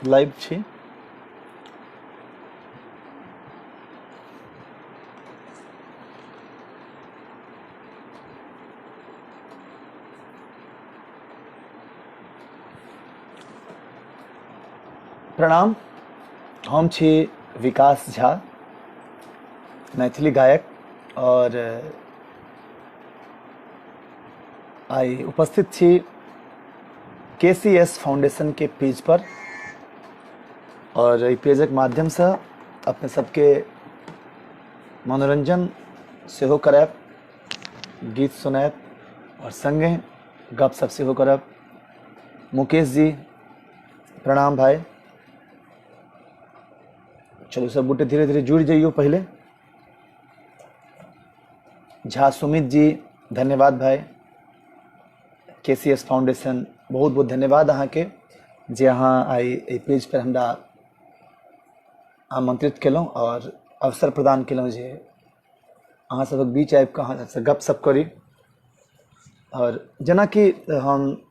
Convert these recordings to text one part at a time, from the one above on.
Live छी। प्रणाम, हम छी विकास झा, मैथिली गायक, और आई उपस्थित छी KCS फाउंडेशन के पेज पर, और एहि पेजक माध्यम से अपने सबके मनोरंजन सेहो करायब, गीत सुनायब और संगे गपशप सेहो करब। मुकेश जी प्रणाम भाई। चलो सब गोटे धीरे धीरे जुड़ जाइयो। पहले झा सुमित जी धन्यवाद भाई। KCS फाउंडेशन बहुत बहुत धन्यवाद अहाँ के जे अहाँ आई एहि पेज पर हमरा आमंत्रित केलहुँ और अवसर प्रदान केलहुँ जे अहाँ सबक बीच आबि कऽ अहाँ सबसँ गपशप करी। और जेना कि हम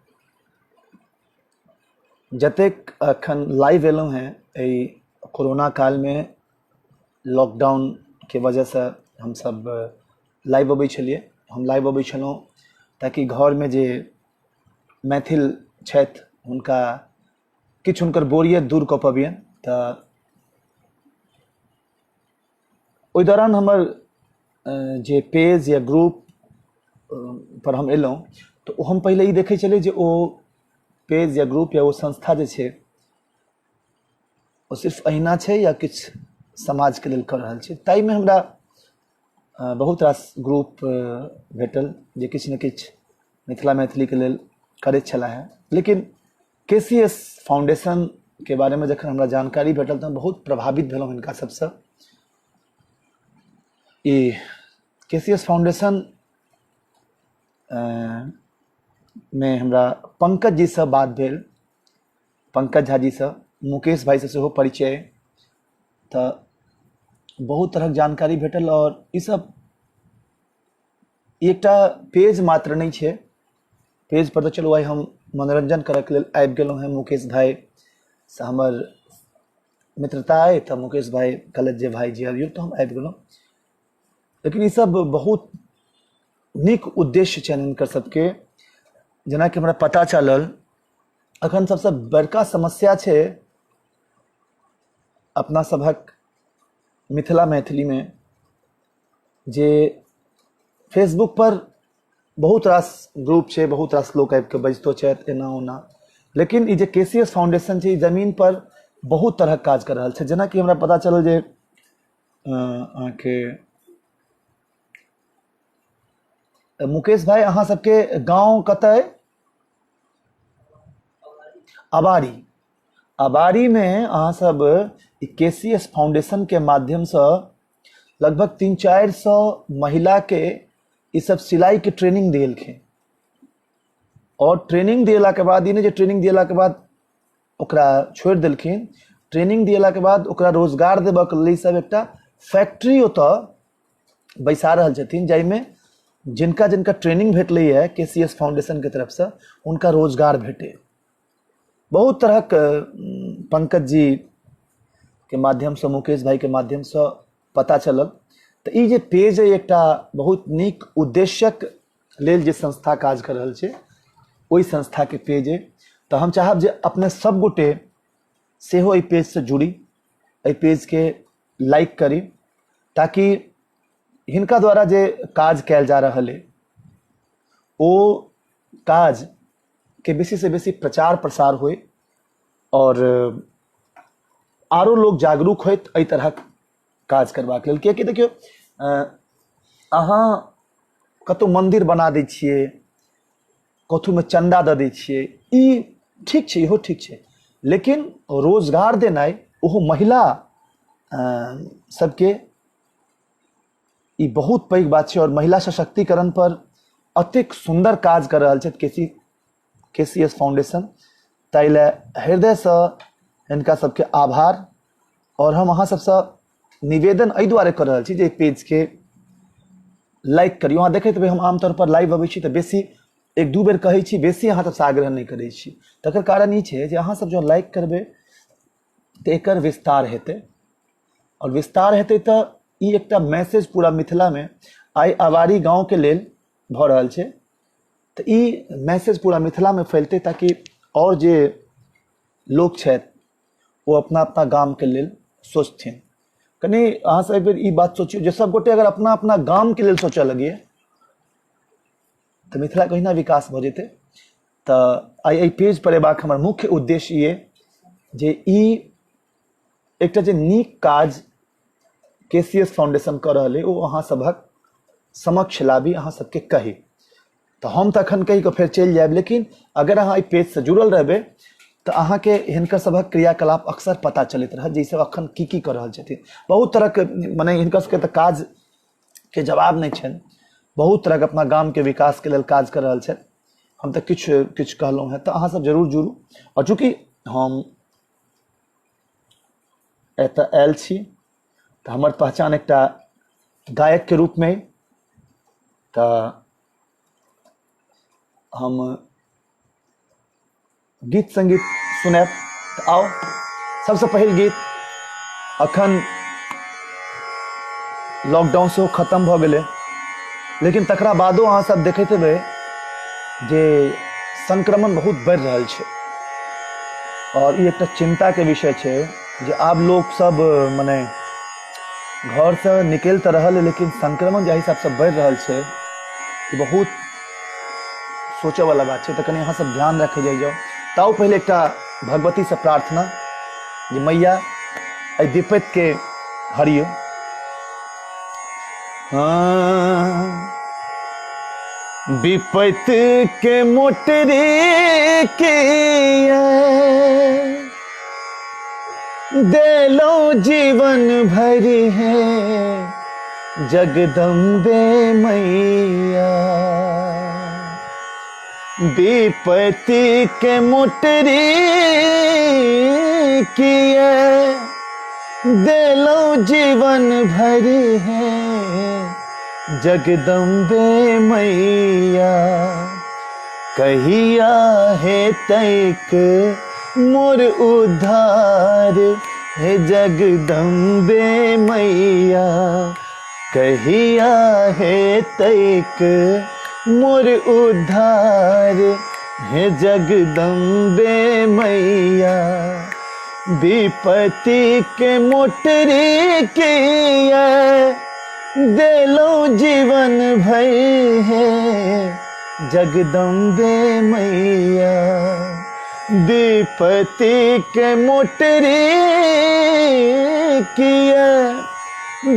जतेक अखन लाइव एलहुँ हैं एहि कोरोना काल में, लॉकडाउन के वजह से हम सब लाइव अबै छलिए। हम लाइव अबै छलहुँ ताकि घर में जे मैथिल छथि हुनका किछु हुनकर बोरियत दूर कऽ पबियन। तऽ ओहि दौरान हमर जे पेज या ग्रुप पर हम एलहुँ तो हम पहले ई देखै छलिए जे ओ पेज या ग्रुप या वो संस्था जे छै वो सिर्फ अहिना छै या किछु समाज के लेल कर रहल छै। ताहि में हमरा बहुत रास ग्रुप भेटल जे किछु ने किछु मिथिला मैथिली के लेल करैत छला है। लेकिन KCS फाउंडेशन के बारे में जखन हमरा जानकारी भेटल तऽ बहुत प्रभावित भेलहुँ हिनका सबसँ। ई KCS फाउंडेशन में हमरा पंकज जी से बात भेल, पंकज झा जी से, मुकेश भाई से सेहो परिचय, तो बहुत तरह जानकारी भेटल। और ई सब एकटा पेज मात्र नहीं छै। पेज पर तो चलो आई हम मनोरंजन करऽ के लेल आबि गेलहुँ हैं। मुकेश भाई से हमर मित्रता है तो मुकेश भाई कहलथि जे भाई जी आबियौ तो हम आबि गेलहुँ। लेकिन ई सब बहुत नीक उद्देश्य छनि हिनकर सबके। जेना कि हमरा पता चलल अखन सबसे बड़का समस्या छै अपना सबक मिथिला मैथिली में जे फेसबुक पर बहुत रास ग्रुप छै, बहुत रास लोग आबि के बजतो छथि एना ओना। लेकिन ई जे KCS फाउंडेशन छै, जमीन पर बहुत तरह काज कर रहल छै। जेना कि हमरा पता चलल जे अहाँके मुकेश भाई अहाँ सबके गांव कतऽ अइ? अबारी। अबारी में अहाँ सब KCS फाउंडेशन के माध्यम से लगभग 300-400 महिला के ये सब सिलाई के ट्रेनिंग दिलखिन। और ट्रेनिंग दिला के बाद, इन्हें जो ट्रेनिंग दिला के बाद ओकरा छोड़ दिलखिन। ट्रेनिंग दिला के बाद ओकरा रोजगार देबऽ के लेल सब एकटा फैक्ट्री ओतऽ बैसा रहल छथिन, जाहिमे जिनका जिनका ट्रेनिंग भेटलै है KCS फाउंडेशन के तरफ से उनका रोजगार भेटे। बहुत तरह के पंकज जी के माध्यम से, मुकेश भाई के माध्यम से पता चलल। तो ई जे पेज है एकटा बहुत नीक उद्देश्यक लेल जे संस्था काज कर रहल छै, ओई संस्था के पेज है। तो हम चाहब जे अपने सब गोटे सेहो एहि पेज से जुड़ी, एहि पेज के लाइक करी, ताकि हिनका द्वारा जे काज कैल जा रहल है ओ काज के बेसी से बेसी प्रचार प्रसार होए और आरो लोग जागरूक होत एहि तरह काज करबाक लेल। कियाकि देखियो अहाँ कतौ मंदिर बना दै छियै, कथू में चंदा दऽ दै छियै, ई ठीक छै, इहो ठीक छै। लेकिन रोजगार देनाइ ओहो महिला सबके ई बहुत पैघ बात छै। और महिला सशक्तिकरण पर अतेक सुंदर काज कर रहल छथि KCS फाउंडेशन। ताहि ले हृदय से हिनका सबके आभार। और हम अहाँ सबसे निवेदन एहि दुआरे कर रहल छी जे पेज के लाइक करियो। अहाँ देखैत हेबै हम आमतौर पर लाइव अबै छी तऽ बेसी एक दू बेर कहै छी, बेसी अहाँ सबसँ आग्रह नहि करै छी। तकर कारण ई छै जे अहाँ सब जँ लाइक करबै तऽ एकर विस्तार हेतै, और विस्तार हेतै तऽ ई एकटा मैसेज पूरा मिथिलामे आइ आवारी गाँवके लेल भऽ रहल छै, तऽ ई मैसेज पूरा मिथिलामे फैलतै ताकि और जे लोग छथि वो अपना अपना गामके लेल सोचथिन। कनि अहाँ सब एक बेर ई बात सोचियो जे सब गोटे अगर अपना अपना गामके लेल सोचऽ लगिए तऽ मिथिला कहिना विकास भऽ जेतै। तऽ आइ एहि पेज पर एबाक हमर मुख्य उद्देश्य ये जे ई एकटा जे नीक काज KCS फाउंडेशन कऽ रहल अइ ओ अहाँ सभक समक्ष लाबी, अहाँ सबके कही। तऽ हम तऽ एखन कहि कऽ फेर चलि जायब, लेकिन अगर अहाँ एहि पेजसँ जुड़ल रहबै तऽ अहाँके हिनकर सभक क्रियाकलाप अक्सर पता चलैत रहत जे ई सब अखन की कऽ रहल छथिन। बहुत तरहके मने हिनकर सबके तऽ काजके जवाब नहि छनि, बहुत तरहके अपना गामके विकासके लेल काज कर रहल छथि। हम तऽ किछु किछु कहलहुँ हैं, तऽ अहाँ सब जरूर जुड़ू। और चूँकि हम एतऽ आयल छी तऽ हमर पहचान एकटा गायकके रूपमे, तऽ हम गीत संगीत सुनाब। तऽ आओ सबसँ पहिल गीत, अखन लॉकडाउन सेहो खत्म भऽ गेलै, लेकिन तकरा बादो अहाँ सब देखैत हेबै जे संक्रमण बहुत बढ़ि रहल छै, और ई एकटा चिंताके विषय छै जे आब लोग सब मने घरसँ निकलि तऽ रहल है, लेकिन संक्रमण जाहि हिसाबसँ बढ़ि रहल छै ई बहुत सोचऽ वाला बात छै। तऽ कनि अहाँ सब ध्यान रखे जाइए। ताऊ पहले एकटा भगवती से प्रार्थना जे मैया एहि विपत्तिके हरियो। विपत्ति के मोटरी के देलो जीवन भरी है जगदम्बे मैया। विपत्ति के मोटरी किए देलो जीवन भरी है जगदम्बे मैया। कहिया है तैक मोर उद्धार है जगदम्बे मैया। कहिया है तैक मोर उद्धार है जगदम्बे मैया। विपत्ति के मोटरी किए देलो जीवन भर है जगदम्बे मैया। विपत्ति के मोटरी किए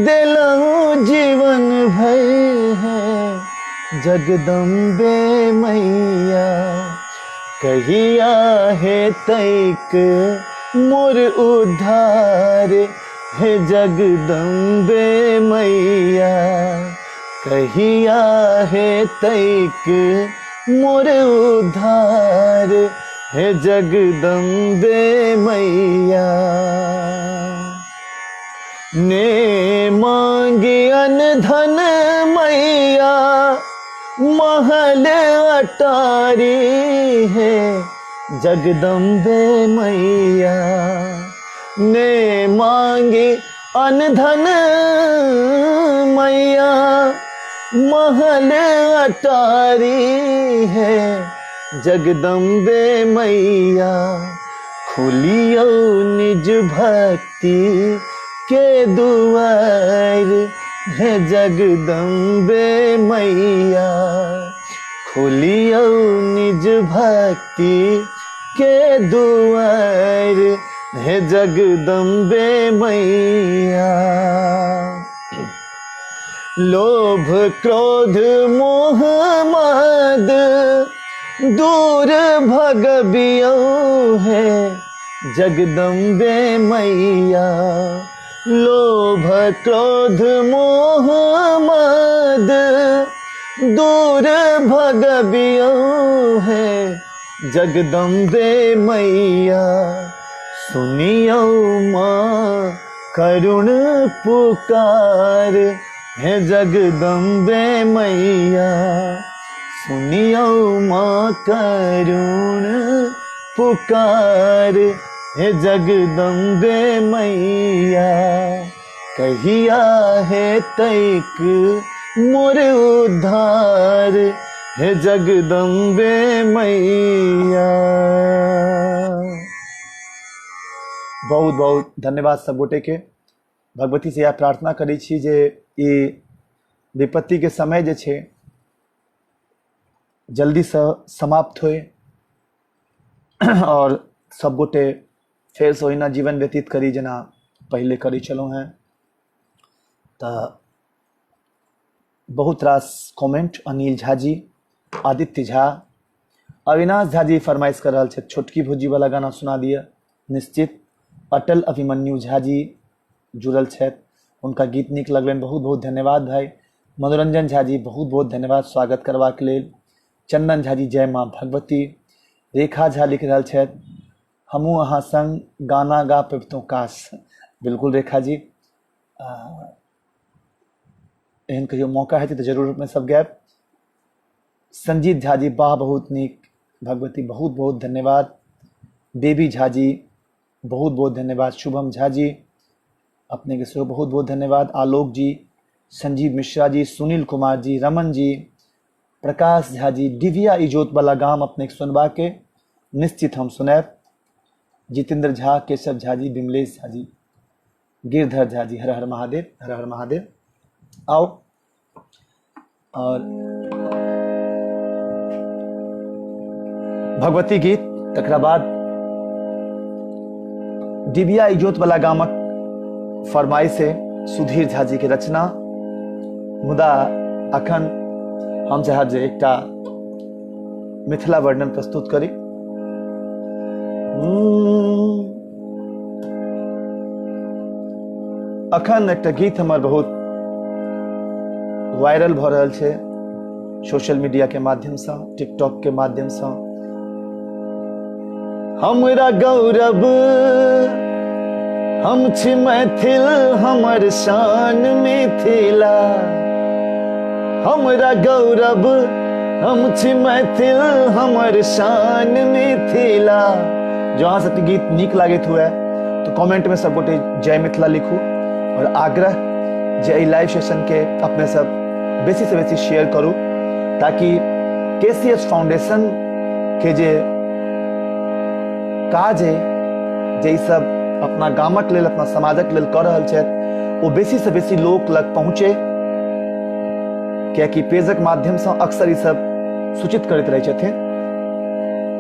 देलो जीवन भर है जगदम्बे मैया। कहिया है तैक मोर उद्धार है जगदम्बे मैया। कहिया है तैक मोर उद्धार है जगदम्बे मैया। ने मांगी अन धन मैया महल अटारी है जगदम्बे मैया। ने मांगी अन धन मैया महल अटारी है जगदम्बे मैया। खुलियो निज भक्ति के दुआर है जगदम्बे मैया। खुलियो निज भक्ति के दुआर है जगदम्बे मैया। लोभ क्रोध मोह मद दूर भगबियो है जगदम्बे मैया। लोभ क्रोध मोह मद दूर भगबियो है जगदम्बे मैया। सुनियो माँ करुण पुकार हे जगदम्बे मैया सुनियो माँ करुण पुकार। हे जगदम्बे मैया कहिया है तैक मोर उद्धार। हे जगदम्बे मैया। बहुत बहुत धन्यवाद सब गोटे के। भगवती से यह प्रार्थना करै छी जे ई विपत्ति के समय जे छे जल्दी से समाप्त होए और सब गोटे फेर से ओहिना जीवन व्यतीत करी जेना पहले करी चलो हैं। तो बहुत रास कमेंट अनिल झा जी, आदित्य झा, अविनाश झा जी फरमाइश कर रहा है छोटकी भुजी वाला गाना सुना दिया। निश्चित अटल अभिमन्यु झा जी जुड़ल छथि, उनका गीत नीक लगलनि, बहुत बहुत धन्यवाद भाई। मनोरंजन झा जी बहुत बहुत धन्यवाद स्वागत करबाक लेल। चंदन झा जी जय माँ भगवती। रेखा झा लिख रहा छथि हमू अहाँ संग गाना गा पबितों काश। बिल्कुल रेखा जी, एहन कहियो मौका हेतै तो जरूर में सब गायब। संजीत झा जी वाह बहुत नीक भगवती, बहुत बहुत धन्यवाद। बेबी झा जी बहुत बहुत धन्यवाद। शुभम झा जी अपने के सेहो बहुत बहुत धन्यवाद। आलोक जी, संजीव मिश्रा जी, सुनील कुमार जी, रमन जी, प्रकाश झा जी। दिव्या इजोत वाला गाम अपने सुनबा के निश्चित हम सुनैब। जितेंद्र झा, केशव झा जी, विमलेश झा जी, गिरधर झा जी, हर हर महादेव, हर हर महादेव। आओ और भगवती गीत तकरा बाद दिव्या इजोत वाला गामक फरमाइश से सुधीर झा जी के रचना। मुदा अखन हम चाहब जे एकटा मिथिला वर्णन प्रस्तुत करी। अखन एकटा गीत हमर बहुत वायरल भ रहल छै सोशल मीडिया के माध्यम से, टिकटॉक के माध्यम से। हमरा गौरव हम छी मैथिल, हमर शान मिथिला। हमरा गौरव हम छी मैथिल, हमर शान मिथिला। जो अहाँ सबके गीत नीक लागैत हुए तो कमेंट में सब गोटे जय मिथिला लिखू। और आग्रह जे एहि लाइव सेशन के अपने सब बेसी से बेसी शेयर करू, ताकि केसीएस फाउंडेशन के जे काज है जे सब अपना गामक लेल, अपना समाजक लेल कर रहल छथि, वो बेसी से बेसी लोक लग पहुँचे। कियाकि पेजक माध्यम से अक्सर ये सब सूचित करते रहे छथिन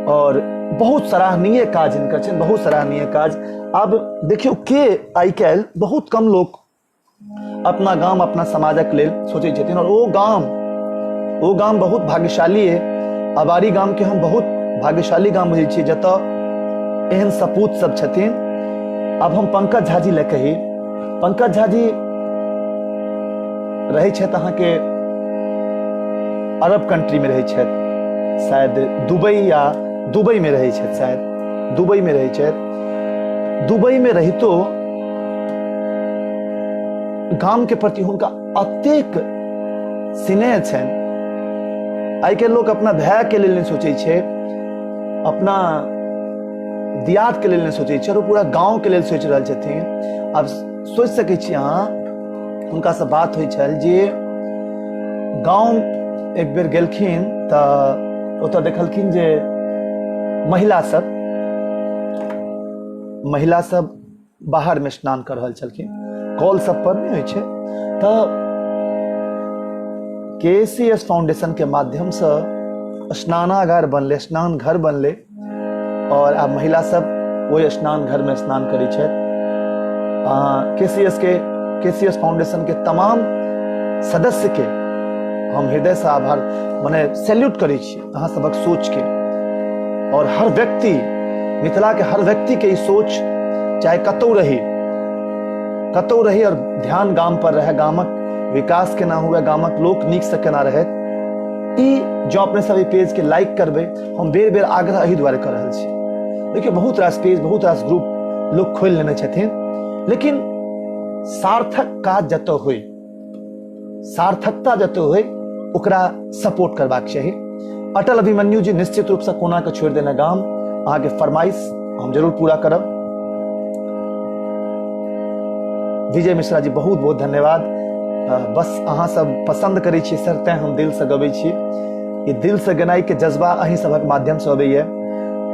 और बहुत सराहनीय काज हिनकर छनि, बहुत सराहनीय काज। अब देखियो के आइ काल्हि बहुत कम लोग अपना गाम, अपना समाजक लेल सोचै छथिन और वो गाम बहुत भाग्यशाली है। अबारी गाम के हम बहुत भाग्यशाली गाम बुझै छियै जतऽ एहन सपूत सब छथिन। अब हम पंकज झा जी ले कही, पंकज झा जी रहै छथि अहाँके अरब कंट्री में रहै छथि, शायद दुबई में रहै छथि, शायद दुबई में रहै छथि। दुबई में रहितो गाम के प्रति हुनका अतेक स्नेह छनि। आइ के लोग अपना भाई के लेल नहीं सोचै छै, अपना दियाद के लेल नहीं सोचै छै, और पूरा गांव के लेल सोचि रहल छथिन। अब सोच सकै छी अहाँ, हुनका से बात होइ छल जे गांव एक बेर गेलखिन तऽ ओतऽ देखलखिन जे महिला सब बाहर में स्नान कर रहल छलखिन, कॉल सब पर नहीं होइ छै। तऽ केसीएस फाउंडेशन के माध्यम से स्नानागार बनले, स्नान घर बनले और अब महिला सब वही स्नान घर में स्नान करै छथि। केसीएस फाउंडेशन के तमाम सदस्य के हम हृदय से आभार माने सैल्यूट करै छी अहाँ सबक सोच के। और हर व्यक्ति, मिथिला के हर व्यक्ति के ई सोच चाहे कतौ रही और ध्यान गाम पर रहे, गामक विकास केना हुए, गामक लोक नीक से केना रहे। ई जो अपने सब पेज के लाइक करबे, हम बेर बेर आग्रह एहि दुआरे कर रहल छी। देखिए बहुत रास पेज, बहुत रास ग्रुप लोग खोल लेने छथिन, लेकिन सार्थक काज जतऽ होय सार्थकता देते हुए ओकरा सपोर्ट करबाक चाहिए। अटल अभिमन्यु जी निश्चित रूप से कोना के छोड़ देना गाम अहाँ के फरमाइश हम जरूर पूरा करब। विजय मिश्रा जी बहुत बहुत धन्यवाद। बस अहाँ सब पसंद करै छियै सर, तें हम दिल से गबै छियै। ये दिल से गनाई के जज्बा अहीं सबक माध्यम से अबैया।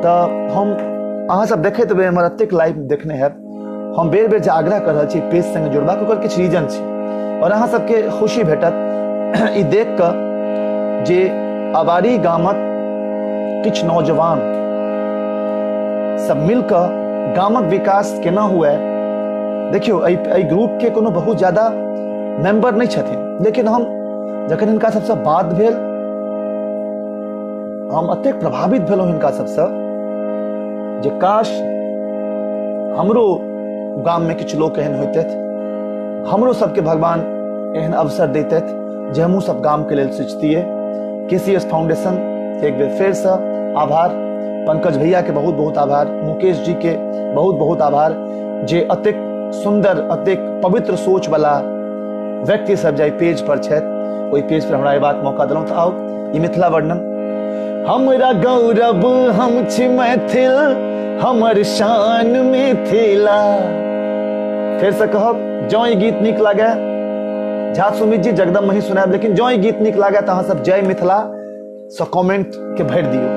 तो हम अहाँ सब देखैत हेबै हमर एतेक लाइव देखने हैब, हम बेर बेर जे आग्रह कर रहल छी पेज संगे जुड़बाक, ओकर किछु रीजन छै और अहाँ सबके खुशी भेटत ई देख कऽ जे अबारी गामक किछु नौजवान सब मिलकर गामक विकास केना हुए। देखियो एहि ग्रुप के कोनो बहुत ज्यादा मेंबर नहीं छथिन, लेकिन हम जखन हिनका सबसे बात भेल हम अतेक प्रभावित भेलहुँ हिनका सबसे जे काश हमरो गाम में किछु लोग एहन होइतथि, हमरो सबके भगवान एहन अवसर दैतथि जे हमहूँ सब गाम के लेल सोचतियै। केसीएस फाउंडेशन के एक बेर फेर से आभार, पंकज भैया के बहुत बहुत आभार, मुकेश जी के बहुत बहुत आभार जे अतेक सुंदर अतेक पवित्र सोच वाला व्यक्ति सब जाय पेज पर छथि, ओहि पेज पर हमरा एबाक मौका देलहुँ। तो आओ ई मिथिला वर्णन। हमरा गौरव हम छी मैथिल, हमर शान मिथिला। फिर से कहब, जँ ई गीत नीक लागे, झा सुमित जी जगदम ही सुनाब, लेकिन जँ ई गीत नीक लागे तो अहाँ सब जय मिथिला से कमेंट के भरि दियौ।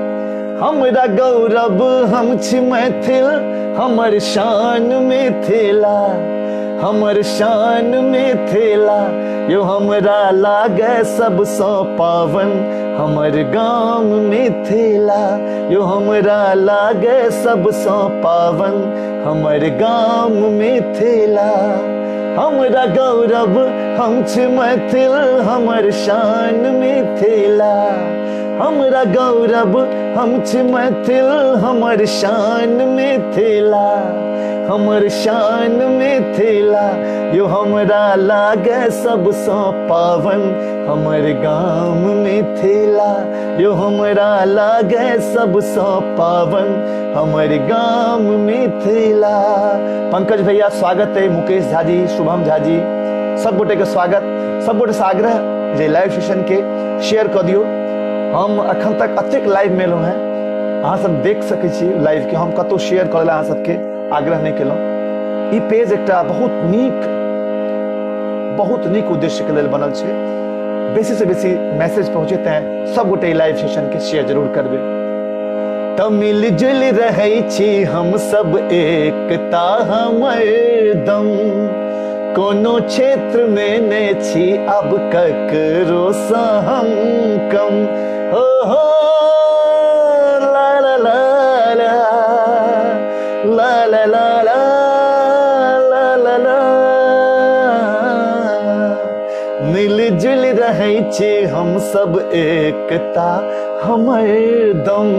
हमरा गौरव हम छी मैथिल, हमर शान मिथिला, हमर शान मिथिला। यो हमरा लागे सबसँ पावन हमर गाम मिथिला, यो हमरा लागे सबसँ पावन हमर गाम मिथिला। हमरा गौरव हम छी मैथिल, हमर शान मिथिला, हमरा गौरव हम छी मैथिल, हमर शान मिथिला, हमर शान मिथिला। यो हमरा लागे सबसँ पावन हमर गाम मिथिला, यो हमरा लागे सबसँ पावन हमर गाम मिथिला। पंकज भैया स्वागत है, मुकेश झा जी, शुभम झा जी, सब गोटे के स्वागत। सब गोटे से आग्रह जे लाइव सेशन के शेयर कर दियो। हम अखन तक अतेक लाइव में एलहुँ हैं, अहाँ सब देख सकै छी लाइव के, हम कतौ शेयर करे ला अहाँ सबके आग्रह नहीं केलहुँ। ई पेज एकटा बहुत नीक उद्देश्य के लेल बनल छै। बेसी से बेसी मैसेज पहुंचे तें सब गोटे लाइव सेशन के शेयर जरूर करबे। तो मिल जुल रहै छी हम सब एकता हमर दम, कोनो क्षेत्र में ने छी अब ककरो सँ हम कम। हो ला ला ला ला ला ला ला ला ला ला। मिल जुल रहै छी हम सब एकता हमर दम,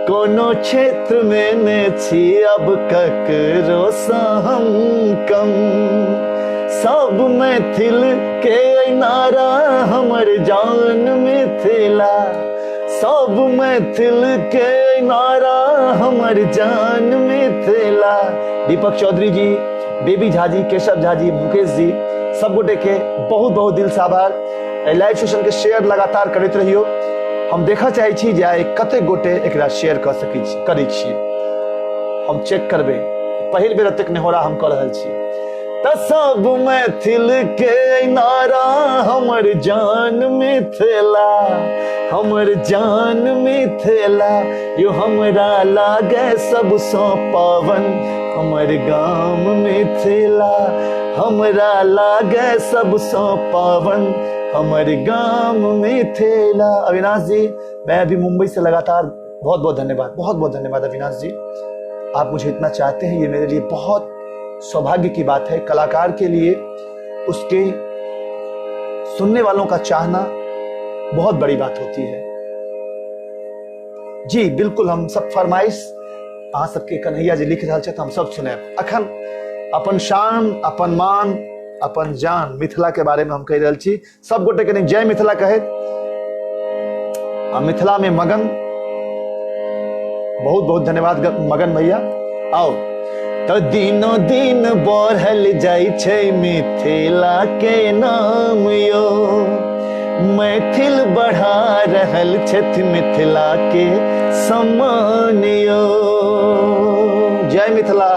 कोनो क्षेत्र में ने छी अब ककरो सँ हम कम। सब मैथिल के नारा हमर जान मिथिला, सब मैथिल के नारा हमर जान मिथिला। दीपक चौधरी जी, बेबी झा जी, केशव झा जी, मुकेश जी, सब गोटे के बहुत बहुत दिल से आभार। लाइव सेशन के शेयर लगातार करते रहियो। हम देखा चाहे छी जे आइ कते गोटे एकरा शेयर कर सकै छी, करै छी। हम चेक करबे, पहिल बेर एतेक नेहोरा हम कर रहल छी। त सब मैथिल के नारा हमर जान मिथिला, हमर जान मिथिला। यो हमरा लागे सबसँ पावन हमर गाम मिथिला, हमरा लागे सबसँ पावन हमर गाम मिथिला। अविनाश जी, मैं अभी मुंबई से लगातार, बहुत बहुत धन्यवाद, बहुत बहुत धन्यवाद अविनाश जी। आप मुझे इतना चाहते हैं, ये मेरे लिए बहुत सौभाग्य की बात है। कलाकार के लिए उसके सुनने वालों का चाहना बहुत बड़ी बात होती है। जी बिल्कुल, हम सब फरमाइश अहाँ सबके कन्हैया जी लिख रहल छथि, हम सब सुने। अखन अपन शान, अपन मान, अपन जान मिथिला के बारे में हम कह रहल छी। सब गोटे कनी जय मिथिला कहे। मिथिला में मगन, बहुत बहुत धन्यवाद मगन भैया। आओ तो दिनो दिन बढ़ल जाइ छै मिथिला के नाम यो, मैथिल बढ़ा रहल छथि मिथिला के सम्मान यो। जय मिथिला।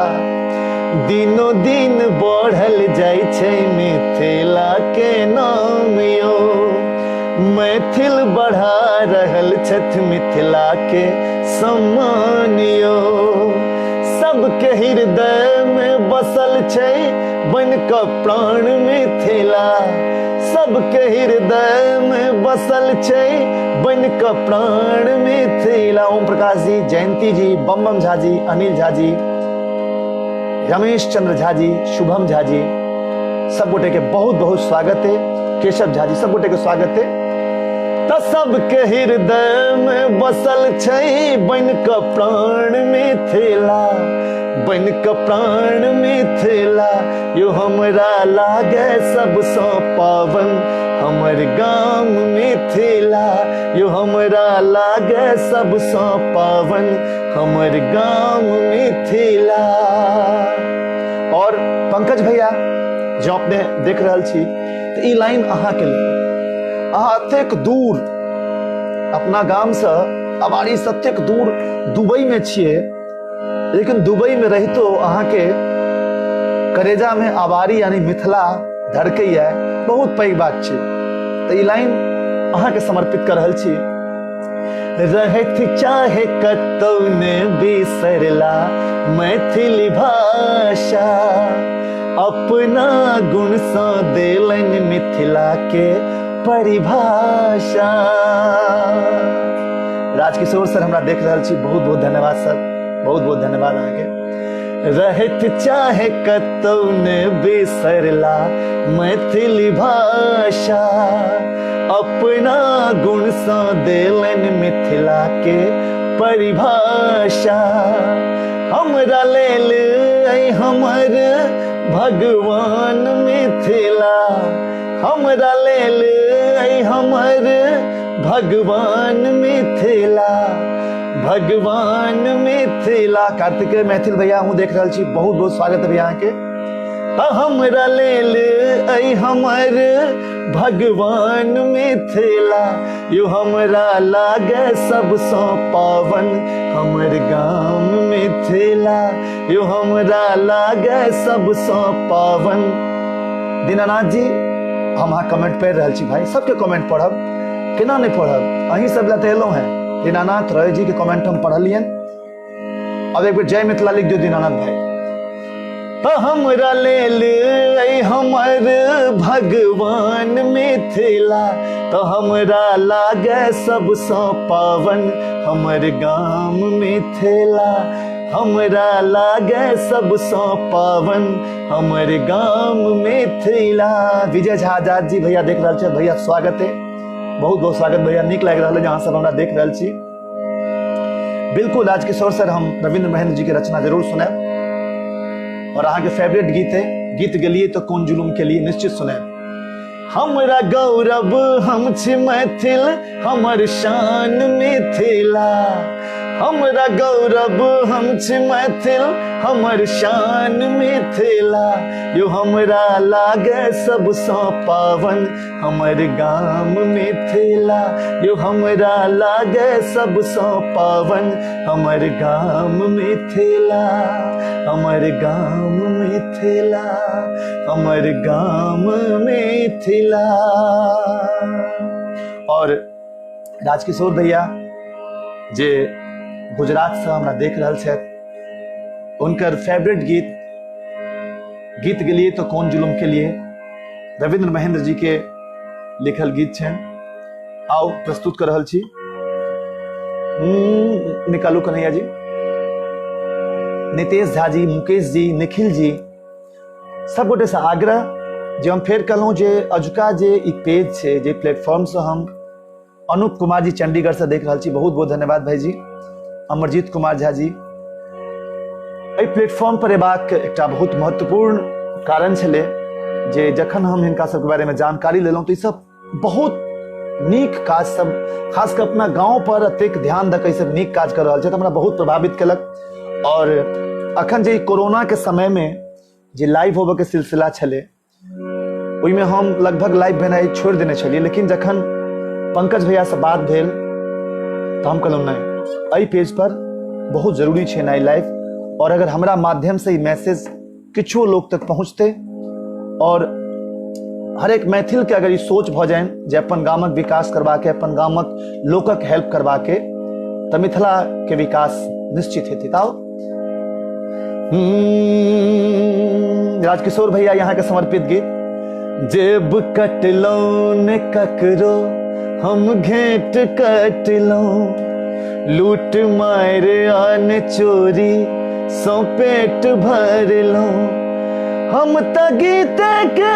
दिनो दिन बढ़ल जाइ छै मिथिला के नाम यो, मैथिल बढ़ा रहल छथि मिथिला के सम्मान यो। सबके हृदय में बसल छै बन क प्राण मिथिला, सबके हृदय में बसल छै बन क प्राण मिथिला। ओम प्रकाश जी, जयंती जी, बम बम झा जी, अनिल झा जी, रमेश चंद्र झा जी, शुभम झा जी, सब गोटे के बहुत बहुत स्वागत है। केशव झा जी, सब गोटे के स्वागत है। तो सबके हृदय में बसल छै बन क प्राण मिथिला, बन क प्राण मिथिला यो हमरा लागे सबसँ पावन हमर गाम मिथिला, यो हमरा लागे सबसँ पावन हमर गाम मिथिला। और पंकज भैया जो अपने देख रहल छी तो ई लाइन अहाँ के लिए, अहाँ एतेक दूर अपना गाम से अबाड़ी सत्यक दूर दुबई में छिए, लेकिन दुबई में रहितो अहाँ के करेजा में अबाड़ी यानी मिथिला धड़कैया, बहुत पैघ बात छै। तो ई लाइन अहाँ के समर्पित कर रहल छी। रहत चाहे कतौ ने बिसरला मैथिली भाषा, अपना गुण सँ देलनि मिथिला के परिभाषा। राजकिशोर सर हमरा देख रहल छी, बहुत बहुत धन्यवाद सर, बहुत बहुत धन्यवाद अहाँ के। रहत चाहे कतौ ने बिसरला मैथिली भाषा, अपना गुण सँ देलनि मिथिला के परिभाषा। हमरा लेल ऐ हमर भगवान मिथिला, हमरा लेल ऐ हमर भगवान मिथिला, भगवान मिथिला। कार्तिक मैथिल भैया हूँ देख रहल छी, बहुत बहुत स्वागत है भैया अहाँ के। हमरा लेल ऐ हमर भगवान मिथिला, यो हमरा लागे सबसँ पावन हमर गाम मिथिला, यो हमरा लागे सबसँ पावन। दीनानाथ जी, हम अहाँ कमेंट पढ़ि रहल छी भाई, सबके कमेंट पढ़ब, केना नहीं पढ़ब, अहीं सब लए एलहुँ हैं। दीनानाथ रॉय जी के कमेंट हम पढ़लियन। अब एक बार जय मिथिला लिख दियो दीनानाथ भाई। तो हमरा लेल ऐ हमर भगवान मिथिला, तो हमरा लागे सबसँ पावन हमर गाम मिथिला, हमरा लागे सबसँ पावन हमर गाम मिथिला। विजय झा आजाद जी भैया देख रहल छै, भैया स्वागत है, बहुत बहुत स्वागत भैया। नीक लागि रहल है जहाँ सब हमरा देख रहल छी। बिल्कुल राजकिशोर सर, हम रविंद्र महेंद्र जी के रचना जरूर सुनाब, और अहाँ के फेवरेट गीत है गीत गेलिए तो कौन जुलुम के लिए, निश्चित सुनाब। हमरा गौरव हम छी मैथिल, हमर शान मिथिला, हमरा गौरव हम छी मैथिल, हमर शान मिथिला, यो हमरा लागे सबसँ पावन हमर गाम मिथिला, यो हमरा लागे सबसँ पावन हमर गाम मिथिला, हमर गाम मिथिला, हमर गाम मिथिला। और राजकिशोर भैया जे गुजरात से हमरा देख रहल छथि, उनकर फेवरेट गीत गेलिए तो कौन जुलुम के लिए रविंद्र महेंद्र जी के लिखल गीत छनि। आओ प्रस्तुत कर रहल छी। निकालू कन्हैया जी, नितेश झा जी, मुकेश जी, निखिल जी, सब गोटे से आग्रह जे हम फेर कहलहुँ जे अजुका जे ई पेज छै, जे प्लेटफॉर्म से हम अनूप कुमार जी चंडीगढ़ से देख रहल छी, बहुत बहुत धन्यवाद भाई जी। अमरजीत कुमार झा जी, एहि प्लेटफॉर्म पर एबाक एकटा बहुत महत्वपूर्ण कारण छलै जे जखन हम हिनका सबके बारे में जानकारी लेलहुँ तो ई सब बहुत नीक काज सब, खास कर अपना गाँव पर अतेक ध्यान दऽ कऽ ई सब नीक काज कर रहल छै, हमरा बहुत प्रभावित केलक। और अखन जे कोरोना के समय में जे लाइव होबे के सिलसिला छले ओहि में हम लगभग लाइव भेनाइ छोड़ देने छलिए, लेकिन जखन पंकज भैया से बात भेल तो हम कहलहुँ नहीं, एहि पेज पर बहुत जरूरी है नई लाइफ, और अगर हमरा माध्यम से मैसेज किछो लोग तक पहुँचते और हर एक मैथिल के अगर ई सोच भ जाए जे अपन गामक विकास करबा के, अपन गामक लोकक हेल्प करबा के, त मिथिला के विकास निश्चित हेतै। ताओ राजकिशोर भैया यहाँ के समर्पित गीत। जेब कटलो ने ककरो हम घेट कटलो, लूट मार आन चोरी सौ पेट भरलो, हम त गीत के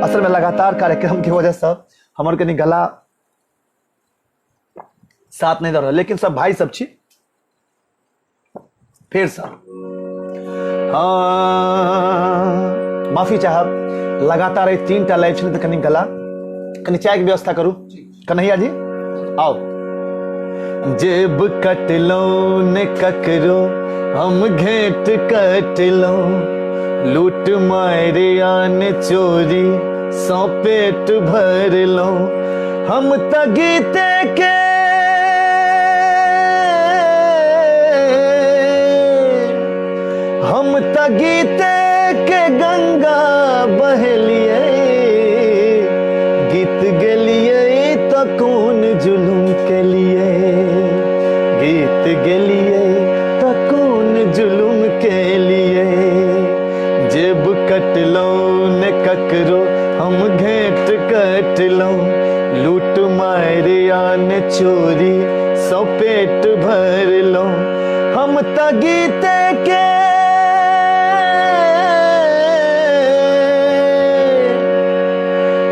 असल में लगातार कार्यक्रम की वजह से हमारे कनी गला साथ नहीं दे रहा, लेकिन सब भाई सब छी फिर सब हाँ माफी चाहब, लगातार 3टा लाइव छे तो कनी गला कनी चाय की व्यवस्था करूँ। कन्हैया जी आओ। जेब कटलो ने ककरो हम घेट कटलो, लूट मारे आन चोरी सौ पेट भरलो, हम त गीते के हम त गीते के गंगा बहलिए, गीत गेलिए तो कौन जुलुम के लिए, गीत गेलिए तो कौन जुलुम के लिए, जेब कटलो ने ककरो हम घेट कटलो, लूट मारे आन चोरी सौ पेट भरलो, हम त गीते के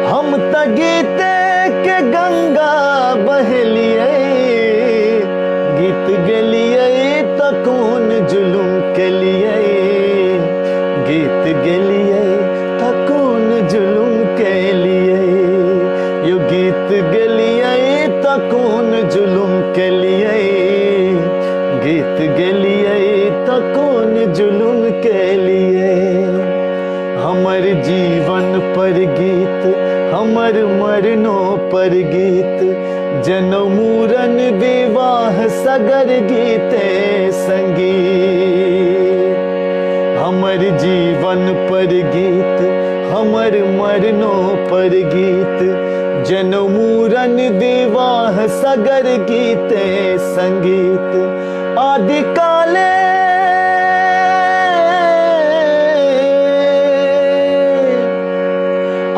हम त गीते के गंगा बहलिए, गीत गेलिए तो कौन जुलुम के लिए, गीत गेलिए तो कौन जुलुम के लिए, यो गीत गेलिए तो कौन जुलुम के लिए, गीत गेलिए तो कौन जुलुम के लिए। हमर जीवन पर गीत, हमर मरनो पर गीत, जनौ मूरन विवाह सगर गीते संगीत, हमर जीवन पर गीत, हमर मरनो पर गीत, जनौ मूरन विवाह सगर गीते संगीत, आदि काले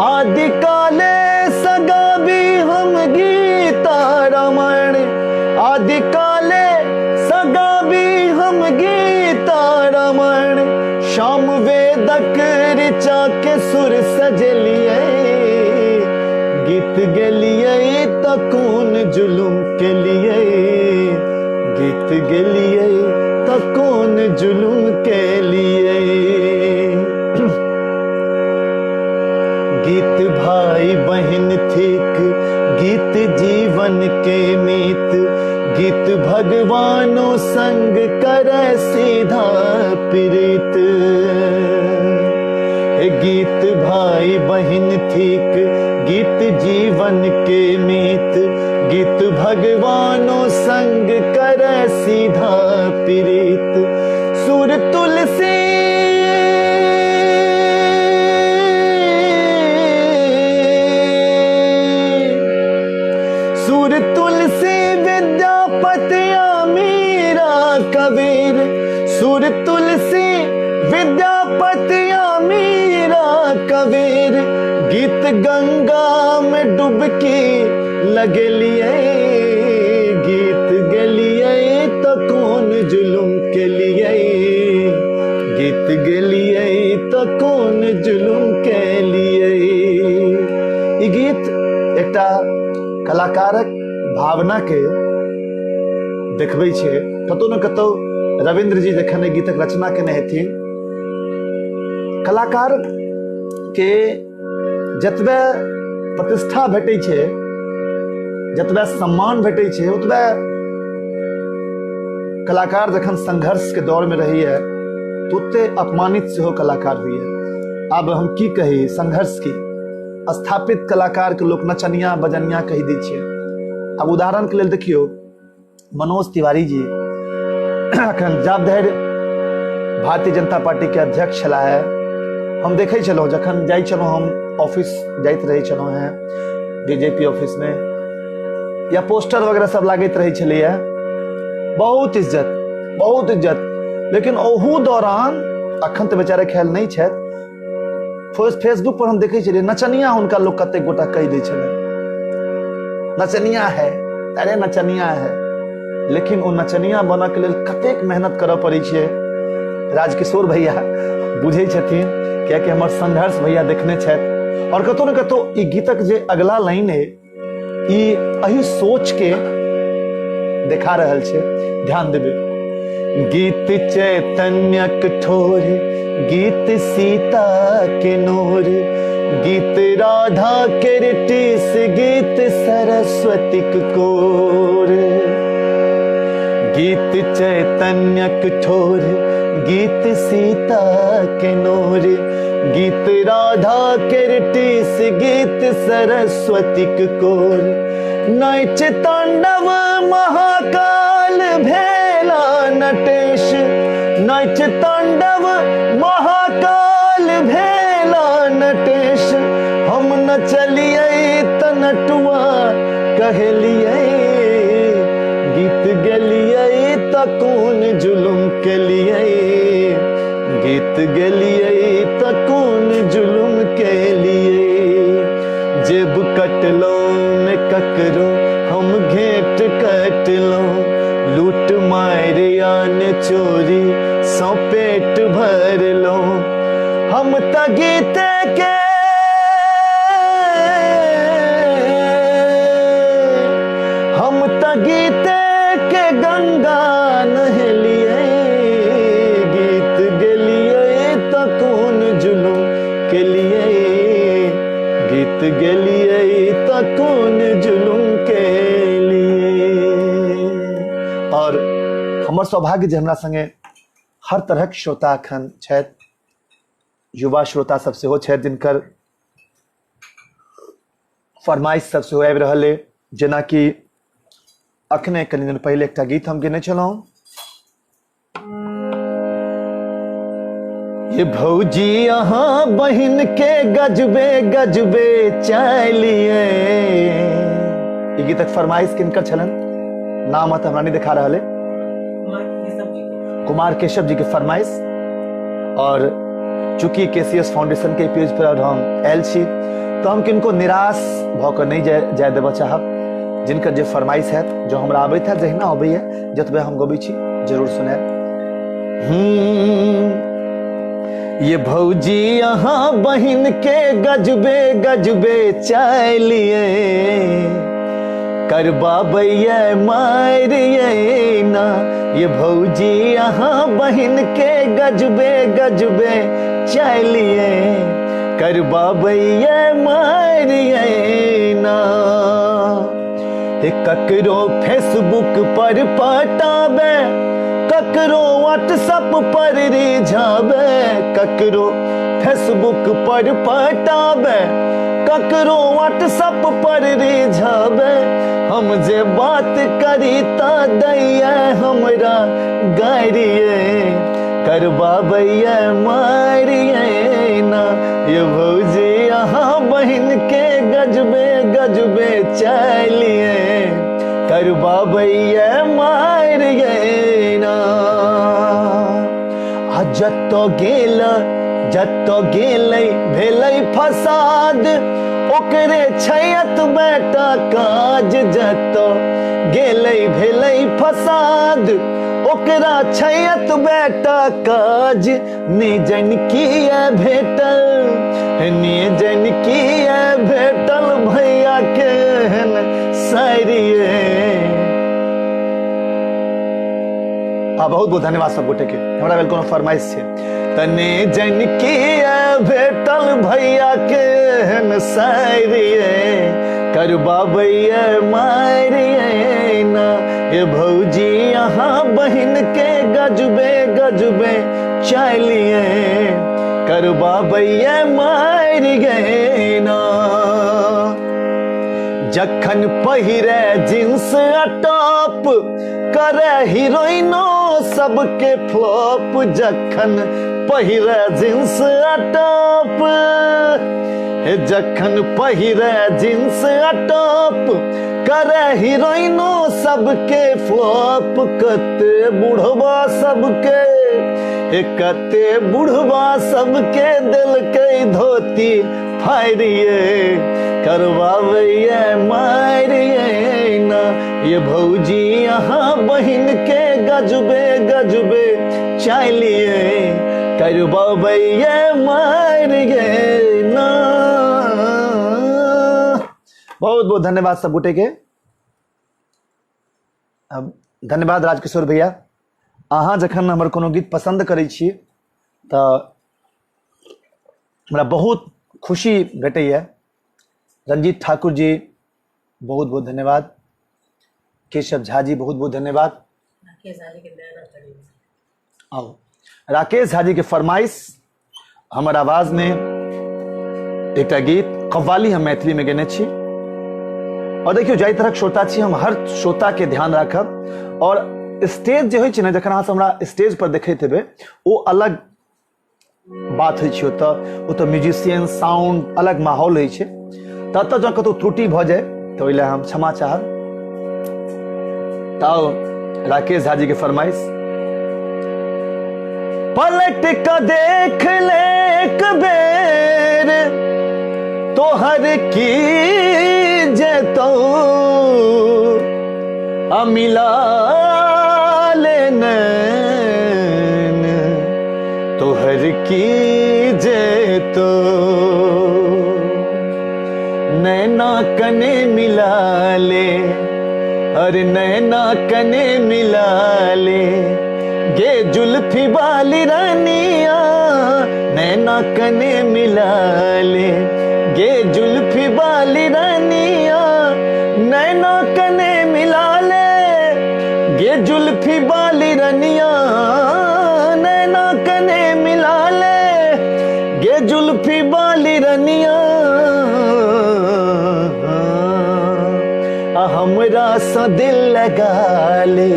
आदि काले सगा भी हम गीता रमण, आदि काले सगा भी हम गीता रमण, श्याम वेदक ऋचा के सुर सजलिए, गीत गेलिए तो कौन जुलुम के लिए, गीत गेलिए तो कौन जुलुम के लिए, गीत भाई बहन थिक, गीत जीवन के मीत, गीत भगवानों संग करे सीधा प्रीत, गीत भाई बहन थिक, गीत जीवन के मीत, गीत भगवानों संग करे सीधा प्रीत, सुर तुलसी सुर तुलसी विद्यापति मीरा कबीर, सुर तुलसी विद्यापति मीरा कबीर, गीत गंगा में डुबकी लगलिए, गीत गेलिए तो कौन जुलुम के लिए, गीत गेलिए तो कौन जुलुम के लिए। ई गीत एकटा कलाकारक भावना के देखबै छै, कतौ न कतौ रविंद्र जी जखन गीतक रचना केने हेथिन, कलाकार के जतबे प्रतिष्ठा भेटै छै, जतबे सम्मान भेटै छै, ओतबे कलाकार जखन संघर्ष के दौर में रही है तो उते अपमानित से हो कलाकार हुई है। अब हम की कही संघर्ष की स्थापित कलाकार के लोग नचनिया बजनिया कही दी छे। अब उदाहरण के लिए देखियो मनोज तिवारी जी अखन जब धरि भारतीय जनता पार्टी के अध्यक्ष छला है, हम देखे चलो जखन जाई चलो हम ऑफिस जाइत रहे चलो हैं बीजेपी ऑफिस में या पोस्टर वगैरह सब लागत रहे छलिए, बहुत इज्जत। लेकिन ओहू दौरान अखन तो बेचारे ख्याल नहीं छे, फेसबुक पर हम देखे चलिए नचनिया हुनका लोग कते गोटा कह दै छले नचनिया है, अरे नचनिया है। लेकिन वो नचनिया बना के लेल कतेक मेहनत करऽ पड़ै छै। राजकिशोर भैया बुझे छथिन कियाकि हमर संघर्ष भैया देखने छथि। और कतौ न कतौ ई गीतक जे अगला लाइन है ई अही सोच के देखा रहल छै, ध्यान देबे। गीत चैतन्य कठोर, गीत सीता के नूर, गीत राधा के ऋटिस, गीत सरस्वती कोर। गीत चैतन्य कठोर, गीत सीता के नूर, गीत राधा के ऋटिस, गीत सरस्वती कोर। नाच तांडव महाकाल भेला नटेश, नाच तांडव महाकाल भेला नटेश। हम नचलिए त नटुआ कहलिए, गीत गेलिए त कौन जुलुम केलिए, गीत गेलिए त कौन जुलुम केलिए। जेब कटलो न ककरो हम घेट कटलो, लूट मार यान चोरी सौ पेट भर लो। हम त गीत के गंगा नहलिए, गीत गेलिए त कौन जुलुम केलिए, गीत गेलिए त कौन जुलुम केलिए। और हमर सौभाग्य जे हमरा संगे हर तरह के श्रोता अखन छथि, युवा श्रोता सब सेहो छथि जिनकर फरमाइश सब सेहो आबि रहल है। जेना कि अखने कनि दिन पहले एक गीत हम गेने छलहुँ, ये भौजी अहाँ बहिन के गजबे गजबे चालिए। ये गीतक फरमाइश किनकर छलन, नाम तो हमरा नहीं दिखा रहा है, कुमार केशव जी के फरमाइश। और चूंकि केसीएस फाउंडेशन के पेज पर हम आयल छी तो हम किनको निराश भ के नहीं जाय देबऽ चाहब। जिनकर जे फरमाइश है जो हमरा आबैत है, जहिना अबैया जतबे हम गबै छी जरूर सुनाएब। ये भौजी अहाँ बहिन के गजबे गजबे चालिए, करबाबैया मारिए ना। ये भौजी अहाँ बहिन के गजबे गजबे चालिए, करबाबैया मारिए ना। ककरो फेसबुक पर पटाबे, ककरो व्हाट्सएप पर रिझाबे, ककरो फेसबुक पर पटाबे, ककरो व्हाट्सएप पर रिझाबे। हम जे बात करी ता दैया हमरा गारिए, करबाबैया मारिए ना। ये भौजी अहाँ बहिन के गजबे गजबे चालिए, करबाबैया मारिए ना। आ जत्तो गेलै भेलै फसाद, ओकरे छैत बेटा काज। जत्तो गेलै भेलै फसाद, ओकरा छैत बेटा काज। निजन किया भेटल, निजन किया भेटल भैया केहन सारिए। बहुत बहुत धन्यवाद सब गोटे के, हमरा बेल कोनो फरमाइश छै। तने जन किया भेटल भैया केहन सारिए, करबाबैया मारिए ना ये भौजी यहाँ बहन के गजबे गजबे चलिए करबाबैया मार गए ना। जखन पहिरे जींस टॉप करे हीरोइनो सबके फ्लॉप, जखन पहिरे जींस टॉप, जखन पहिरे जींस टॉप करे हीरोइनो सबके फ्लॉप। कते बुढ़वा सबके कते बुढ़वा सबके दिल के धोती फाड़िए करवावैया मारिए ना ये भौजी यहाँ बहन के गजबे गजबे चलिए करवावैया मारिए ना। बहुत बहुत धन्यवाद सब गोटे के। धन्यवाद राजकिशोर भैया। अहाँ जखन हमर कोनो गीत पसंद करै छी तऽ हमरा बहुत खुशी भेटैए। रंजीत ठाकुर जी बहुत बहुत धन्यवाद। केशव झा जी बहुत बहुत धन्यवाद। आओ राकेश झा जी के फरमाइश हमर आवाज में एक गीत कव्वाली हम मैथिली में गेने छी। और देखियो जाहि तरह श्रोता छी हम हर श्रोता के ध्यान राखब। और स्टेज जे होइ छै ने जखन अहाँ हमरा स्टेज पर देखैत हेबै ओ अलग बात होइ छै। ओतऽ म्यूजिशियन साउंड अलग माहौल होइ छै। ततऽ जँ कतौ त्रुटि भऽ जाए तऽ ओहि लए हम क्षमा चाहब। ताओ राकेश झा जी के फरमाइश पलट के देख ले एक बेर तोहर की जेतौ अमिला नैन तोहर की जेतो नैना कने मिला ले अरे नैना कने मिला ले गे जुल्फी वाली रानिया नैना कने मिला ले गे जुल्फी वाली रानिया नैना कने मिला ले गे जुल्फी वाली रानिया नैना कने मिला ले गे जुल्फी वाली रानिया। हमरा सा दिल लगा ले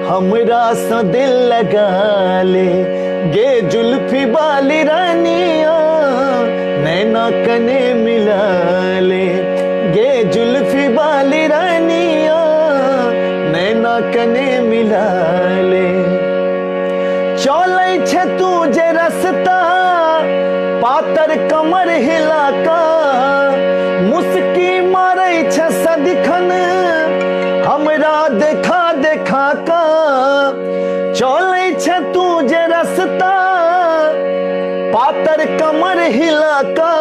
हमरा सा दिल लगा ले गे जुल्फी वाली रानिया नैना कने मिला ले गे जुल्फी वाली रानिया नैना कने मिला ले। चलै छे तू जे रस्ता पातर कमर हिला का मुस्की मारै छे सदिखन हमरा देखा देखा का। चलै छे तू जे रस्ता पातर कमर हिला का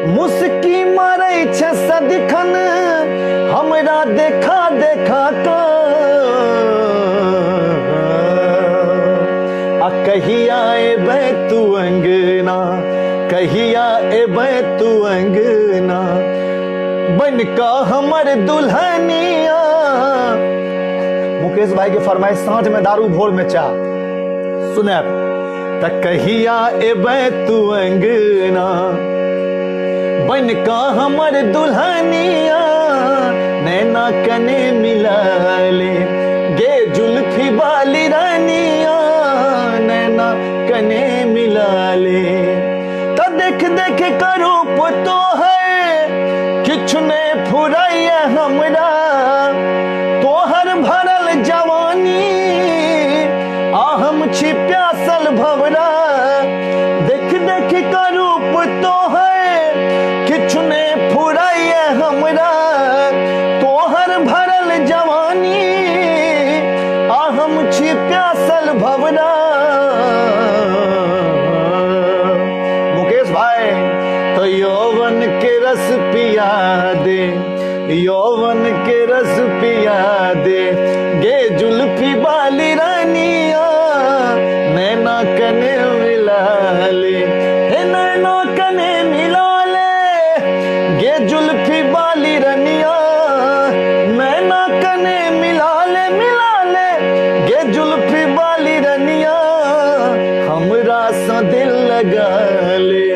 मुस्की मारै छे सदिखन हमरा देखा देखा का। आ कहिया एबै तू अंगना कहिया एबै तू अंगना बन का हमर दुल्हनिया। मुकेश भाई के फरमाइश सांझ में दारू भोर में चाह सुने त कहिया एबै तू अंगना बन का हमर दुल्हनिया नैना कने मिला ले गे जुल्फी वाली रानिया नैना कने मिला ले। त देख देख करो पुतो है किछु ने फुराइया हमरा तोहर भरल जवानी आ हम छी प्यासल भवरा। देख देख करो पुतो है किछु ने फुराइया हमरा तोहर भरल जवानी आ हम छी प्यासल भवरा। मुकेश भाई तो यौवन के रस पिया दे यौवन के रस पिया दे गे जुल्फी वाली रानिया नैना कने मिला ले हे नैना कने मिला ले गे जुल्फी वाली मिला ले गे जुल्फी वाली रनिया हमरा सा दिल लगा ले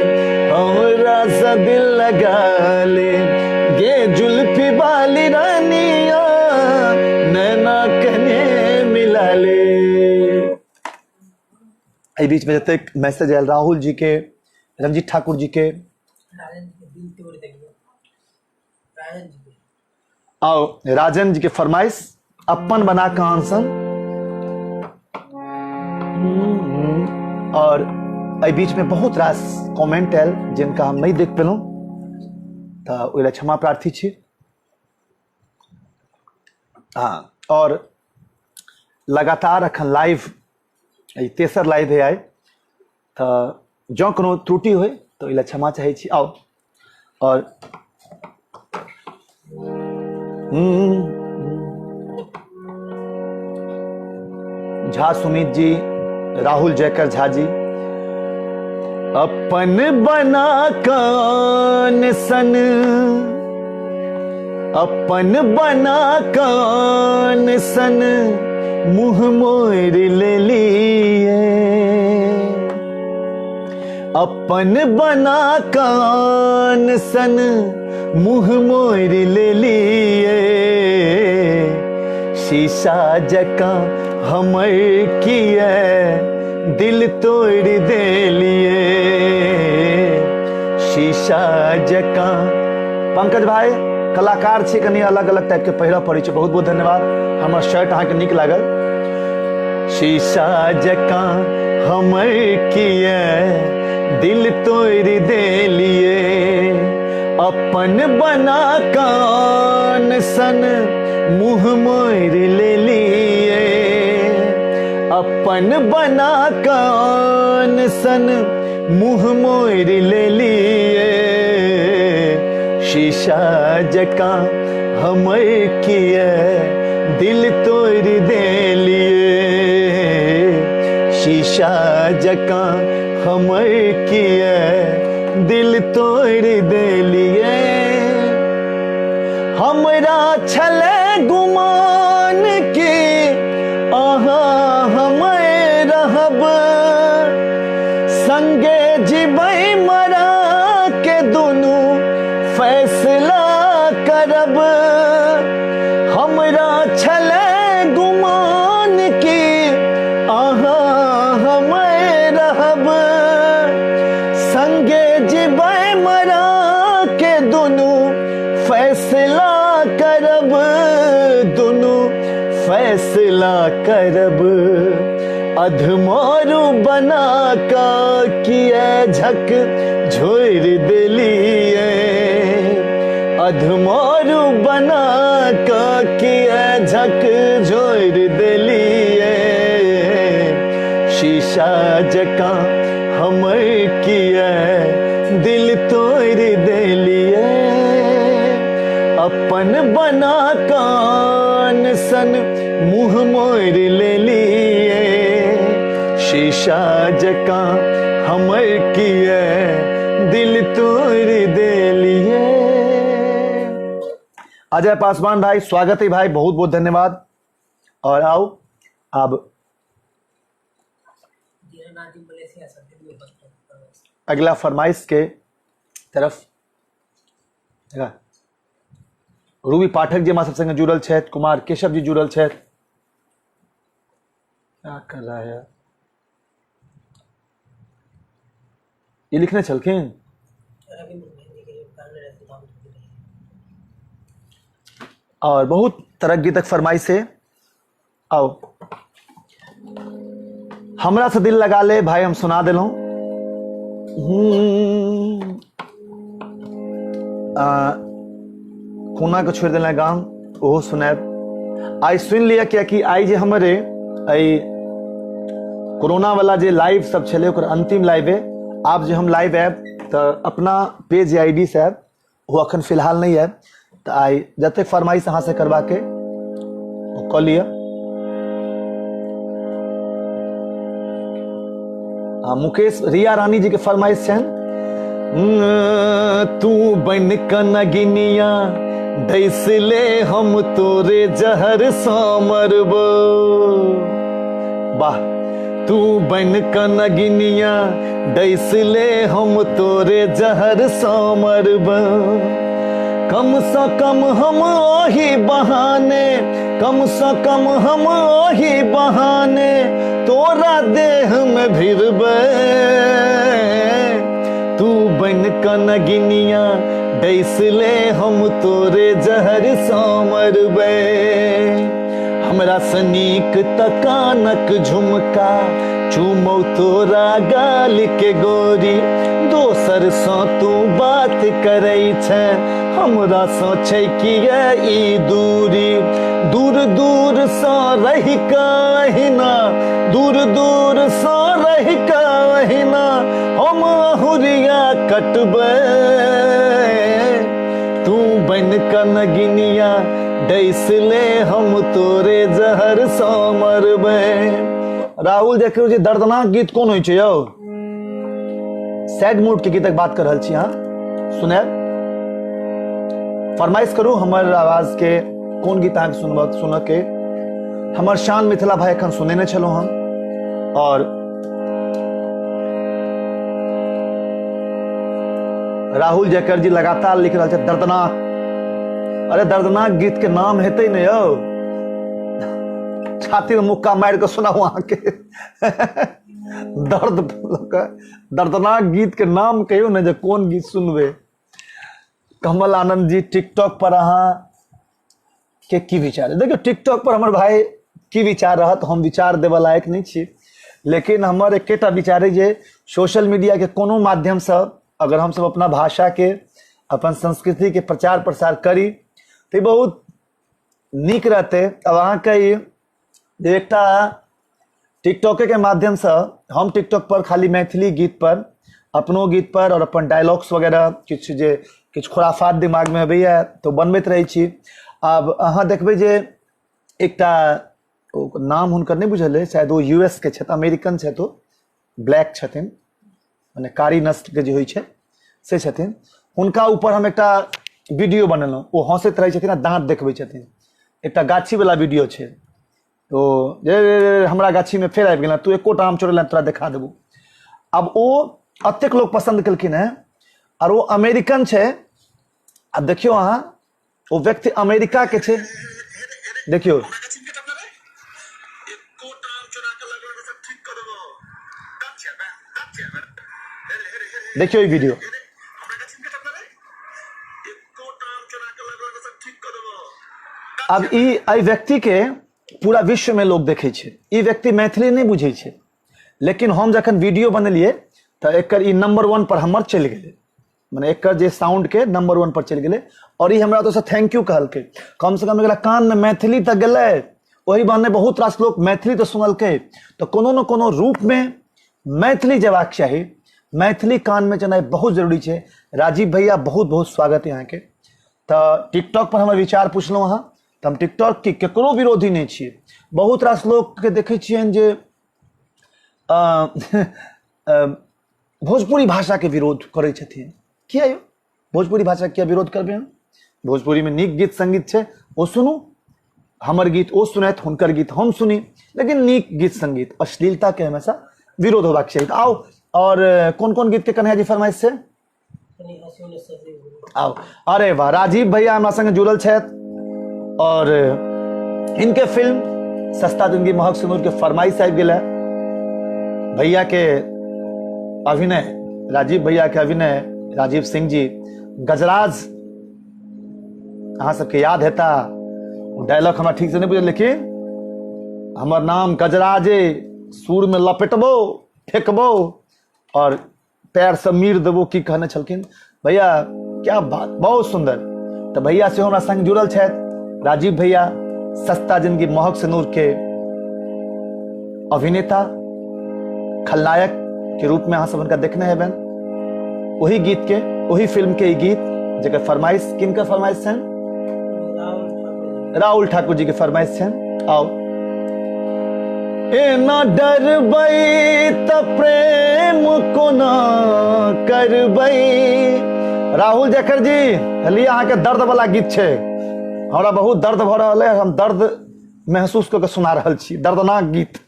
हमरा सा दिल लगा ले गे जुल्फी वाली रनिया नैना कने मिला ले। एहि बीच में जते मैसेज आयल राहुल जी के, रंजीत ठाकुर जी के, आओ राजन जी के फरमाइश अपन बना के आंसन। और एहि बीच में बहुत रास कमेंट आयल जिनका हम नहीं देख पेलहुं तो ओहि क्षमा प्रार्थी छी। हाँ, और लगातार अखन लाइव तेसर लाइव है आए तो जो कोनो त्रुटि हो तो इला क्षमा चाहे छी। आओ और झा सुमित जी, राहुल जयकर झा जी, अपन बना कान सन अपन बना कान सन मुंह मोर ले लिए अपन बना कान सन मुंह मोर ले लिए शीशा जका हमर किए दिल तोड़ दे लिए शीशा जका। पंकज भाई कलाकार छी, कनी अलग अलग टाइप के पहिरा पड़े छै, बहुत बहुत धन्यवाद, हमर शर्ट अहाँ के नीक लागल। शीशा जका हमर किए दिल तोड़ दे लिए अपन बना कान सन मुंह मोर ले लिए अपन बना कान सन मुंह मोर ले लिए शीशा जका हमर किए दिल तोड़ दे लिए शीशा जका हमर किए दिल तोड़ दे लिए। हमरा छले गुमान की अहाँ हमें रहब संगे जीबै मरा के दुनू फैसला करब। हमरा छले गुमान की अहाँ हमें रहब संगे जीबै मरा के दुनू फैसला करब दुनू फैसला करब। अधमारू बना का किए झक झोर दिलिए अधमारू बना का किए झक झोर दिलिए शीशा जका हमर किए दिल तोड़ दिलिए अपन बना कान सन मुंह मोर ले लिए शीशा जका हमर किए दिल तोड़ दिलिए। अजय पासवान भाई स्वागत है भाई, बहुत बहुत धन्यवाद। और आओ अब अगला फरमाइश के तरफ। रूबी पाठक जी हमारे संग जुड़ल छे, कुमार केशव जी जुड़ल छे। क्या कर रहा है ये लिखने छलखिन। और बहुत तरह गीतक फरमाइश है। आओ हमरा से दिल लगा ले भाई हम सुना दिलों। कोना के छोड़ दिला गाम ओहो सुनाब। आई सुन लिया क्या कि आई जे हमारे आई कोरोना वाला जे लाइव सब छले ओकर अंतिम लाइव है। आप जो हम लाइव ऐप तो अपना पेज या आईडी से ऐप वो अखन फिलहाल नहीं है तो आई जते फरमाइश अहाँ से करवा के कह लिया। मुकेश रिया रानी जी के फरमाइश छन। तू बन क नगिनिया दैसले हम तोरे जहर सामरबो। वाह, तू बन क नगिनिया दैसले हम तोरे जहर सामरबो। कम से कम हम ओही बहाने, कम से कम हम ओही बहाने तोरा देह में भिरबे। तू बन क नगिनिया दैसले हम तोरे जहर सामरबे। हमरा सनीक तकानक झुमका चूमौ तोरा गाल के गोरी। दोसर सँ तू बात करै छै, हमरा सँ छै किया ई दूरी। दूर दूर सँ रहि कहिना, दूर दूर सँ रहि कहिना हम अहुरिया कटबै। तू बन क नगिनिया दैसले हम तोरे जहर सामरबे। राहुल जयकर जी दर्दनाक गीत कोन होइ छै यौ? सैड मूड के गीतक बात कर रहल छी अहाँ, सुनाब फरमाइश करू हमर आवाज के कोन गीत अहाँके सुनऽ के। हमर शान मिथिला भाई एखन सुनेने छलहुँ हम, और राहुल जयकर जी लगातार लिख रहल छै दर्दनाक। अरे दर्दनाक गीत के नाम हेतै ने यौ, छाती में मुक्का मार के सुनाऊ अहाँ के। दर्दनाक गीत के नाम कहियो ने जे कोन गीत सुनबे। कमल आनंद जी टिकटॉक पर अहाँ के की विचार है? देखियो टिकटॉक पर हमर भाई की विचार रहत, हम विचार देवे लायक नहीं छी, लेकिन हमर एकेटा विचार है जे सोशल मीडिया के कोनो माध्यम से अगर हम सब अपना भाषा के, अपन संस्कृति के प्रचार प्रसार करी तो बहुत नीक रहते। अब अहाँ के एकटा टिकटॉक के माध्यम से हम टिकटॉक पर खाली मैथिली गीत पर, अपनो गीत पर और अपन डायलॉग्स वगैरह किछु खुराफात दिमाग में अबैया तो बनबैत रहै छी। अब अहाँ देखबै जे एकटा नाम हुनकर नहीं बुझल है, शायद वो यूएस के छथि, अमेरिकन छथि, वो ब्लैक छथिन, माने कारी नस्ल के जे होइ छै से छथिन। हुनका ऊपर हम एकटा वीडियो बनेलहुँ, वो हंसैत रहै छथिन आ दाँत देखबै छथिन। एकटा गाछी वाला वीडियो छै, तो हमरा गाछी में फेर आबि गेल, तू एकोटा आम चोरेला तोरा देखा देबू। अब वो अतेक लोग पसंद केलखिन है, और वो अमेरिकन छै। अब देखियो अहाँ, वो व्यक्ति अमेरिका के छै, देखियो देखियो ये वीडियो। अब ई व्यक्ति के पूरा विश्व में लोग देखे छे। ई व्यक्ति मैथिली नहीं बुझे छे, लेकिन हम जखन वीडियो बनेलिए तो एकर ई नंबर 1 पर हमर चल गए, माने एकर जे साउंड के नंबर 1 पर चल गए। और ई हमरा तो से थैंक यू कहलके, कम से कम एकरा कान में मैथिली तक गले, वही बहाने बहुत रास लोग मैथिली तो सुनलके। तो कोनो न कोनो रूप में मैथिली जेबाक चाही, मैथिली कान में जेनाइ बहुत जरूरी है। राजीव भैया बहुत बहुत स्वागत है यहाँ के। तो टिकटॉक पर हमर विचार पूछलहुँ अहाँ, तो हम टिकटॉक के केकरो विरोधी नहीं छिए। बहुत रास लोग के देखे छियन जे भोजपुरी भाषा के विरोध करे छथिन। किया यौ भोजपुरी भाषा किया विरोध करबे हम? भोजपुरी में नीक गीत संगीत है, वो सुनू। हमर गीत ओ सुनैत, हुनकर गीत हम सुनी, लेकिन नीक गीत संगीत, अश्लीलता के हमेशा विरोध होबाक चाहिए। आओ, और कौन कौन गीत के कन्हैया जी फरमाइश से आओ। अरे वाह, राजीव भैया हमरा संगे जुड़ल छथि, और इनके फिल्म सस्ता जिंदगी महक सिंदूर के फरमाइश आबि गेल है। भैया के अभिनय, राजीव भैया के अभिनय, राजीव सिंह जी गजराज, अहाँ सबके याद हेता डायलॉग, हमरा ठीक से नहीं बुझल, लेकिन हमर नाम गजराजे, सूर में लपेटबो फेंकबो और पैर से मीर देबो, की कहने छलखिन भैया। क्या बात, बहुत सुंदर। तो भैया से हमरा संग जुड़ल छथि राजीव भैया, सस्ता जिंदगी महक सिंदूर के अभिनेता, खलनायक के रूप में अहाँ सब उनका देखने हेबन। वही गीत के, वही फिल्म के गीत जकर फरमाइश, किनकर फरमाइश छन? राहुल ठाकुर जी के फरमाइश छन। आओ। एना डरबै त प्रेम कोना करबै, राहुल जकर जी हलिए अहाँ के दर्द वाला गीत छे, हमरा बहुत दर्द भ रहल है, हम दर्द महसूस करके सुना रहल छी, दर्दनाक गीत।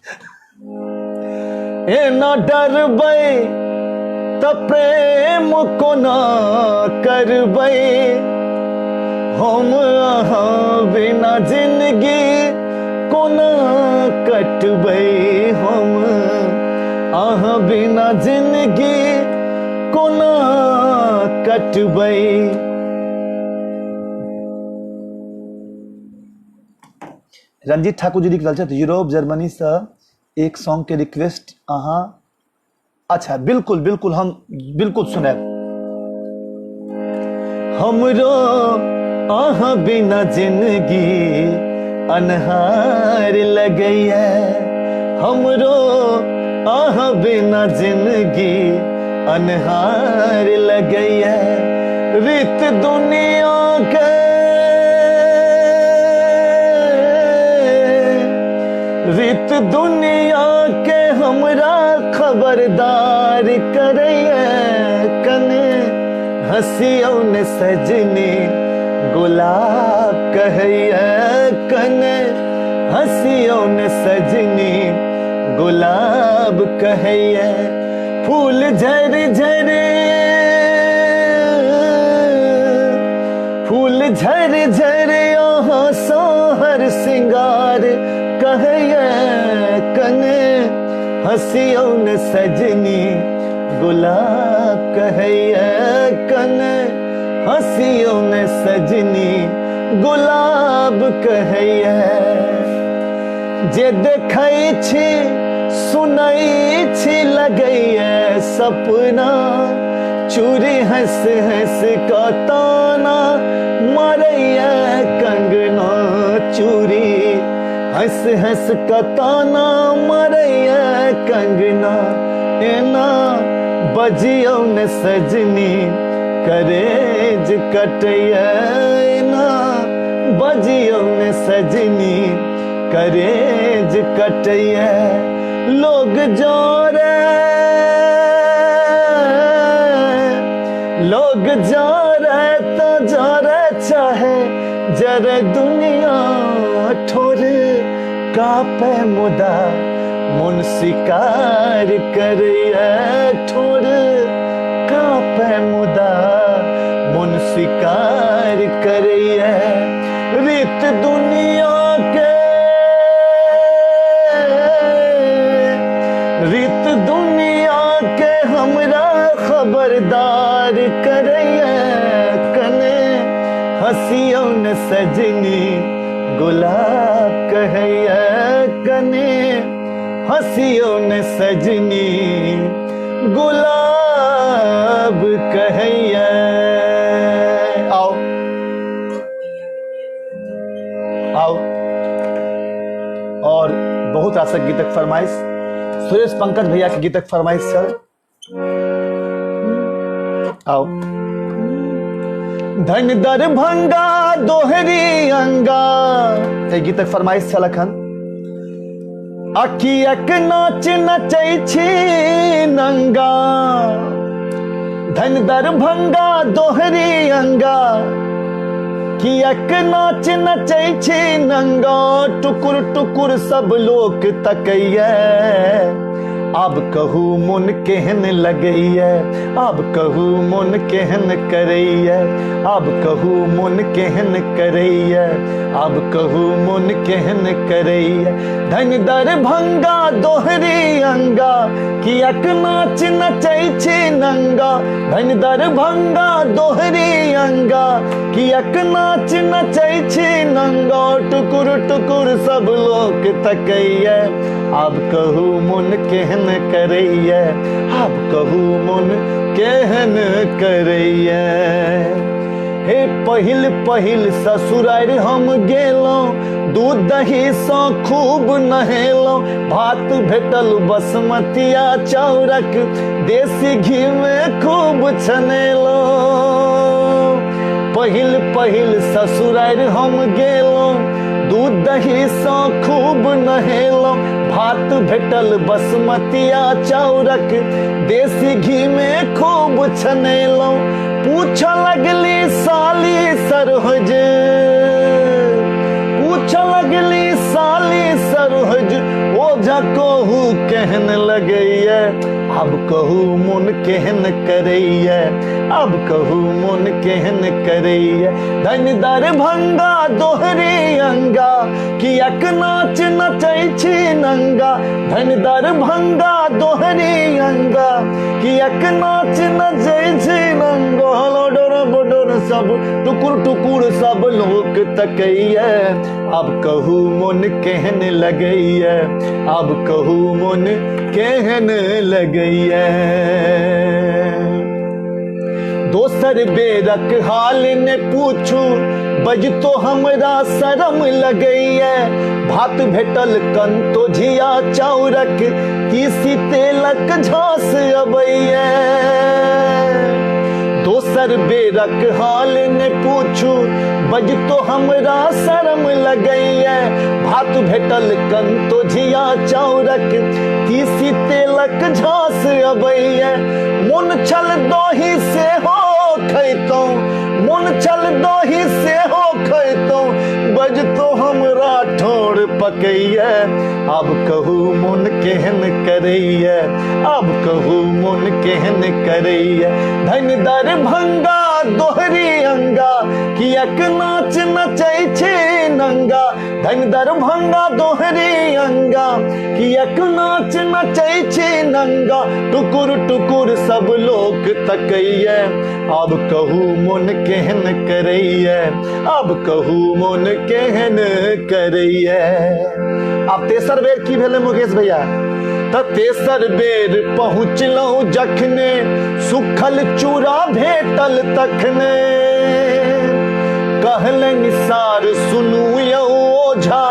एना डरबै त प्रेम कोना करबै, हम अहाँ बिना जिंदगी कोना कटबै, हम अहाँ बिना जिंदगी कोना कटबै। रंजीत ठाकुर जी लिख रहल छथि यूरोप जर्मनी से एक सॉन्ग के रिक्वेस्ट अहाँ। अच्छा बिल्कुल बिल्कुल, हम बिल्कुल सुनाब। हमरो अहाँ बिना जिंदगी अन्हार लगैया, हमरो अहाँ बिना जिंदगी अन्हार लगैया, रीत दुनिया के रीत दुनिया के हमरा खबरदार करैया, कने हंसियों ने सजनी गुलाब कहैया, कने हंसियों ने सजनी गुलाब कहैया, फूल झर झर फूल झर झर यहाँ सोहर सिंगार कहैया, कने हंसियों ने सजनी गुलाब कहैया, कने हंसियों ने सजनी गुलाब कहैया। जे देखै छी सुनै छी लगैया सपना, चूरी हंस हंस का ताना मारैया कंगना, चूरी हंस हंस का ताना मारैया कंगना, एना बजियो न सजनी करेज कटैया, एना बजियो न सजनी करेज कटैया। लोग जोरे लोग जोरे तो जोरे चाहे जरे दुनिया, ठोर कापे मुदा मुन शिकार करिया, ठोर कापे मुदा मुन शिकार करिया, रीत दुनिया के रीत दुनिया के हमरा खबरदार करैया, कने हंसियों न सजनी गुलाब कहैया, कने हंसियों न सजनी गुलाब कहैया। आओ आओ। और बहुत आशा गीतक फरमाइश सुरेश पंकज भैया के गीतक फरमाइश चल। आओ। धन दरभंगा दोहरी अंगा ते गीतक फरमाइश छल अखन। अखियक नाच नचै छी नंगा, धन दरभंगा दोहरी अंगा, कियक नाच नचै छी नंगा, टुकुर टुकुर सब लोक तकैया, अब कहू मन केहन लगैया, अब कहू मन केहन करैया, अब कहू मन केहन करैया, अब कहू मन केहन करैया। धन दरभंगा दोहरी अंगा, कियक नाच नचै छी नंगा, धन दरभंगा दोहरी अंगा, कियक नाच नचै छी नंगा, टुकुर टुकुर सब लोक तकैया, अब कहू मन केहन करैया, अब कहू मन केहन करैया। हे पहिल पहिल ससुरार हम गेलहुँ, दूध दही सँ खूब नहेलहुँ, भात भेटल बसमतिया चाउरक, देसी घी में खूब छनेलहुँ। पहिल पहिल ससुरार हम गेलहुँ, दूध दही सँ खूब नहेलहुँ, भात भेटल बसमतिया चाउरक, देसी घी में खूब छनेलहुँ। पूछ लगली साली सरोज, पूछ लगली साली सरोज, ओझा कहू कहन लगैया, अब कहू मन केहन करैया, अब कहू मन केहन करैया। धन दरभंगा दोहरी अंगा, कियाक नाच नचै छी नंगा। धन दरभंगा दोहरी अंगा, कियाक नाच नचै छी नंगा। लोडोर बोडोर सब टुकुर टुकुर सब लोक तकैया, अब कहू मन केहन लगैया, अब कहू मन केहन लगैया। दोसर बेरक हाल ने पूछू, बजतो हमरा शरम लगैया। भात भेटल कंतो झिया चाउरक, तीसी तेलक झांस अबैया। दोसर बेरक हाल ने पूछू, बजतो हमरा शरम लगैया। भात भेटल कंतो झिया चाउरक, तीसी तेलक झांस अबैया। मन छल दही से हो खैतौ, मन छल दही से हो खैतौ, बजतो हमरा ठोर पकैया। अब कहू मन केहन करैया, अब कहू मन केहन करैया। धन दरभंगा दोहरी अंगा, कियाक नाच नचै छी नंगा। धन दरभंगा दोहरी अंगा, कियाक नाच नचै छी नंगा। टुकुर टुकुर सब लोक तकैया, अब कहू मन केहन करैया, अब कहू मन केहन करैया। अब तेसर बेर की भेलै मुकेश भैया? त तेसर बेर पहुँचलहुँ जखने, सुखल चूड़ा भेटल तखने। कहलनि सार सुनू यौ ओझा,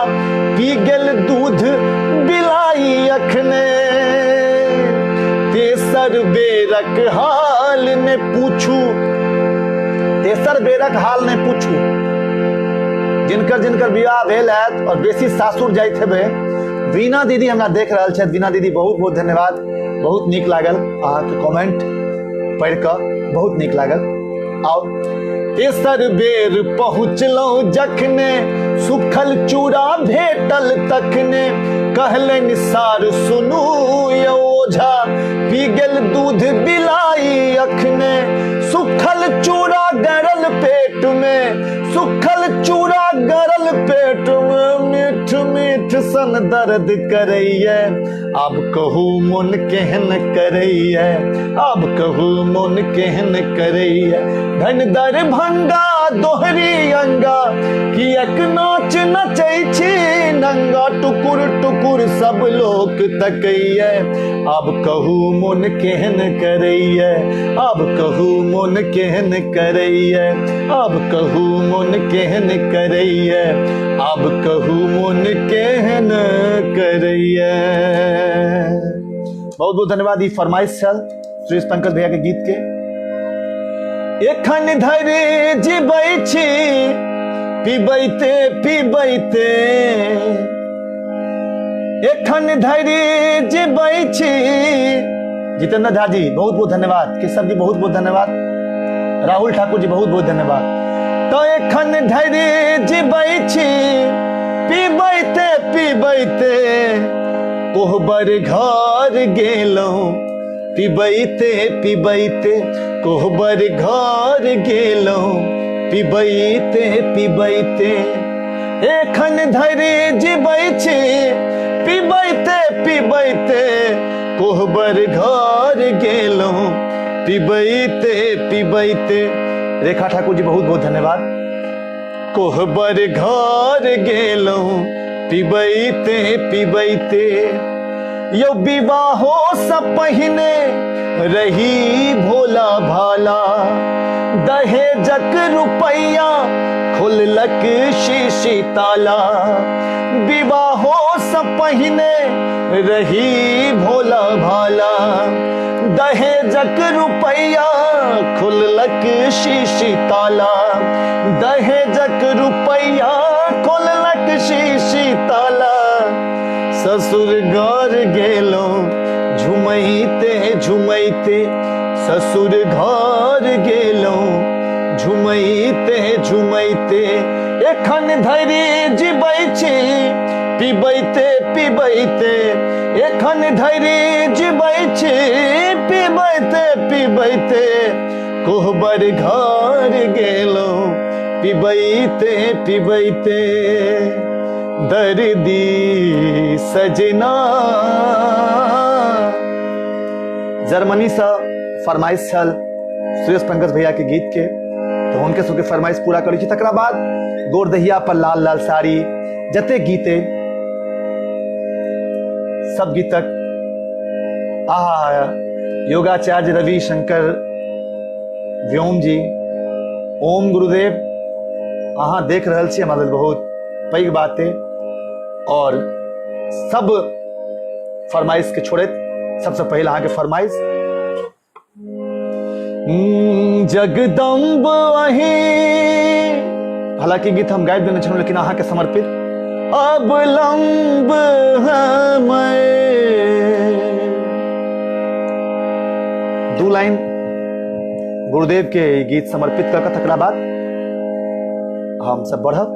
पी गेल दूध बिलाई अखने। तेसर बेरक हाल ने पूछू, तेसर बेरक हाल ने पूछू। जिनकर जिनकर विवाह भेल हैत और बेसी सासुर जाइत हेबै, वीणा दीदी हमरा देख रहल छथि। वीणा दीदी बहुत बहुत धन्यवाद, बहुत नीक लागल अहाँके कमेंट पढ़ि कऽ, बहुत नीक लागल। आओ तेसर बेर पहुँचलहुँ जखने, सुखल चूड़ा भेटल तखने। कहलनि सार सुनू यौ ओझा, पी गेल दूध बिलाई अखने। सुखल चूड़ा गरल पेट में, सुखल चूड़ा गरल पेट में, मीठ मीठ सन दर्द करैया। अब कहू मन केहन करैया, अब कहू मन केहन करैया। धन दरभंगा दोहरी अंगा, कियाक नाच नचै छी नंगा। टुकुर टुकुर सब लोक तकैया, अब कहू मन केहन करैया, अब कहू मन केहन करैया, अब कहू मन केहन करैया, अब कहू मन केहन करैया। बहुत बहुत धन्यवाद। ई फरमाइश छल सुरेश पंकज भैया के गीत के। एखन धरि जीबै छी पीबैते पीबैते, एखन धरि जीबै छी। जितेंद्र झा जी बहुत बहुत धन्यवाद, केशव जी बहुत बहुत धन्यवाद, राहुल ठाकुर जी बहुत बहुत धन्यवाद। तो एखन धरि जीबै छी पीबैते पीबैते, कोहबर घर गेलहुँ पीबैते पीबैते, कोहबर घर गेलहुँ पीबैते पीबैते। एखन धरि जीबै छी पीबैते पीबैते, कोहबर घर गेलहुँ पीबैते पीबैते। रेखा ठाकुर जी बहुत बहुत धन्यवाद। कोहबर घर गेलहुँ पीबैते पीबैते। यौ विवाहो सँ पहिने रही भोला भाला, दहेजक रुपैया खोललक शीशी ताला। विवाहो सँ पहिने रही भोला भाला, दहेजक रुपैया खोललक शीशी ताला। दहेजक रुपैया खोललक शीशी ताला। ससुर घर गेलहुँ झुमैते झुमैते, ससुर घर गेलौं झुमैते झुमैते एखन धरि जीबै छी पिबैते पिबैते एखन धरि जीबै छी पिबैते पिबैते कोहबर घर गेलौं पिबैते पिबैते दर्दी सजना। जर्मनी से फरमाइश छल सुरेश पंकज भैया के गीत के, तो उनके सबके फरमाइश पूरा करै छी। तकरा बाद गोर दहिया पर लाल लाल साड़ी जते गीते सब गीतक योगाचार्य रवि शंकर व्योम जी, ओम गुरुदेव, अहाँ देख रहल छी हमरा लेल बहुत पैघ बात है। और सब फरमाइश के छोड़े सबसे पहले अहाँ के फरमाइश जगदम्ब अही, हालांकि गीत हम गाबि देने छलहुँ लेकिन अहाँ के समर्पित अब लंब हमें, दू लाइन गुरुदेव के गीत समर्पित कर तकरा बाद हम सब बढ़ब।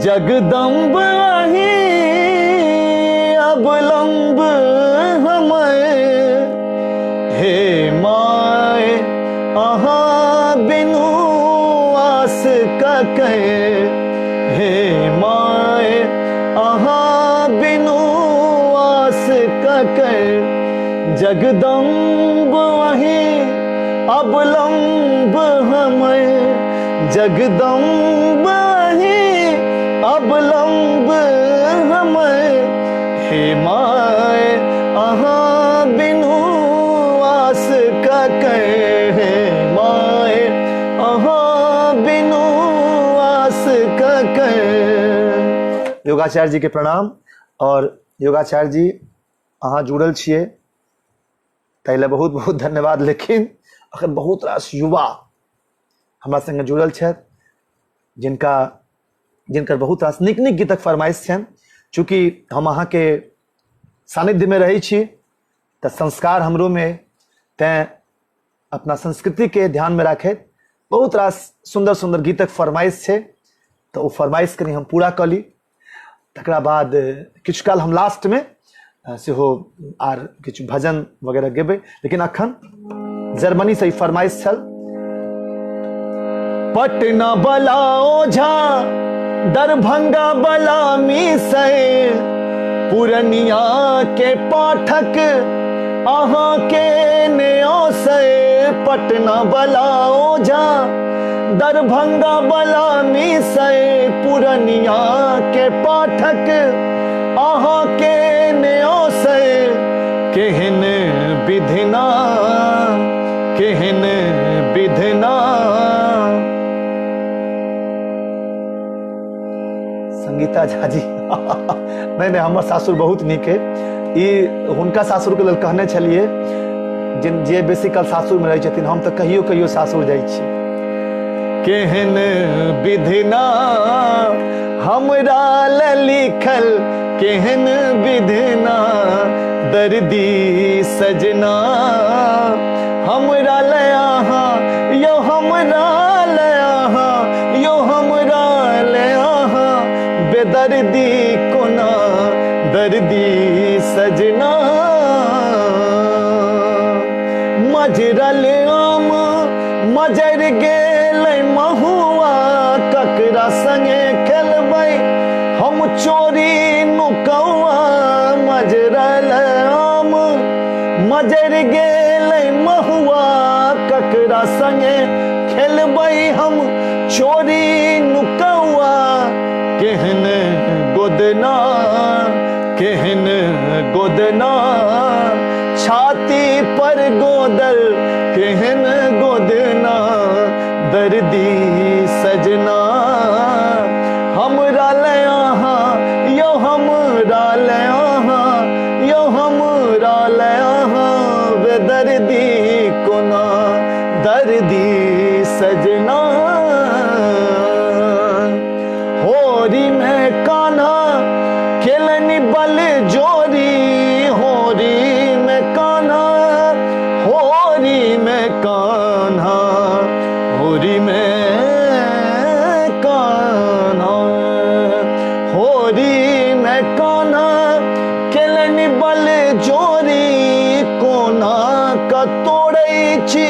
जगदम्ब अही अब लंब हमें, हे माए अहाँ बिनु आस ककै, हे माए अहाँ बिनु आस ककै, जगदम्ब अही अब लंब हमें, जगदम्ब अही अब लंब हमें, हे माए अहाँ बिनु आस ककै, हे माए अहाँ बिनु आस ककै। योगाचार्य जी के प्रणाम। और योगाचार्य जी अहाँ जुड़ल छियै ताहि बहुत बहुत धन्यवाद। लेकिन अखन बहुत रास युवा हमरा संगे जुड़ल छथि जिनकर बहुत रास नीक नीक गीतक फरमाइश छनि। चूँकि हम अहाँ के सानिध्य में रहै छी तऽ संस्कार हमरो में, तैं अपना संस्कृति के ध्यान में राखैत बहुत रास सुंदर सुंदर गीतक फरमाइश छै, तऽ ओ फरमाइश कनी हम पूरा कऽ ली। तकरा बाद किछु काल हम लास्ट में सेहो आर किछु भजन वगैरह गेबै। लेकिन अखन जर्मनी से फरमाइश छल पटना बला ओझा दरभंगा बला मिसै, पुरनिया के पाठक अहाँ के न्योसै, पटना बला ओझा दरभंगा बला मिसै, पुरनिया के पाठक अहाँ के न्योसै, केहन विधिना केहन विधिना। संगीता झा जी नहीं हमर सासुर बहुत नीक है। ई हुनका सासुर के लेल कहने छलिए जे बेसी काल सासुर में रहै छथिन, हम तऽ कहियो कहियो सासुर जाइ छी। केहन विधिना हमरा ले लिखल, केहन विधिना दर्दी सजना, हमरा ले अहाँ यो हमरा ले अहाँ यो हमरा ले अहाँ, बेदर्दी कोना दर्दी सजना। मजरल आम मजर गेलै महुआ, ककरा संगे खेलबै हम चोरी नुकौआ, मजरल आम मजर गेलै महुआ, ककरा संगे खेलबै हम चोरी नुकौआ, केहन गोदना केहन गोदना, छाती पर गोदल केहन गोदना दर्दी सजना, हमरा ले अहाँ यो हमरा ले अहाँ यो हमरा ले अहाँ, बेदर्दी कोना दर्दी सजना। होरी में कान्हा खेलनी बल जोरी, होरी में कान्हा होरी में कान्हा का तोड़ै छी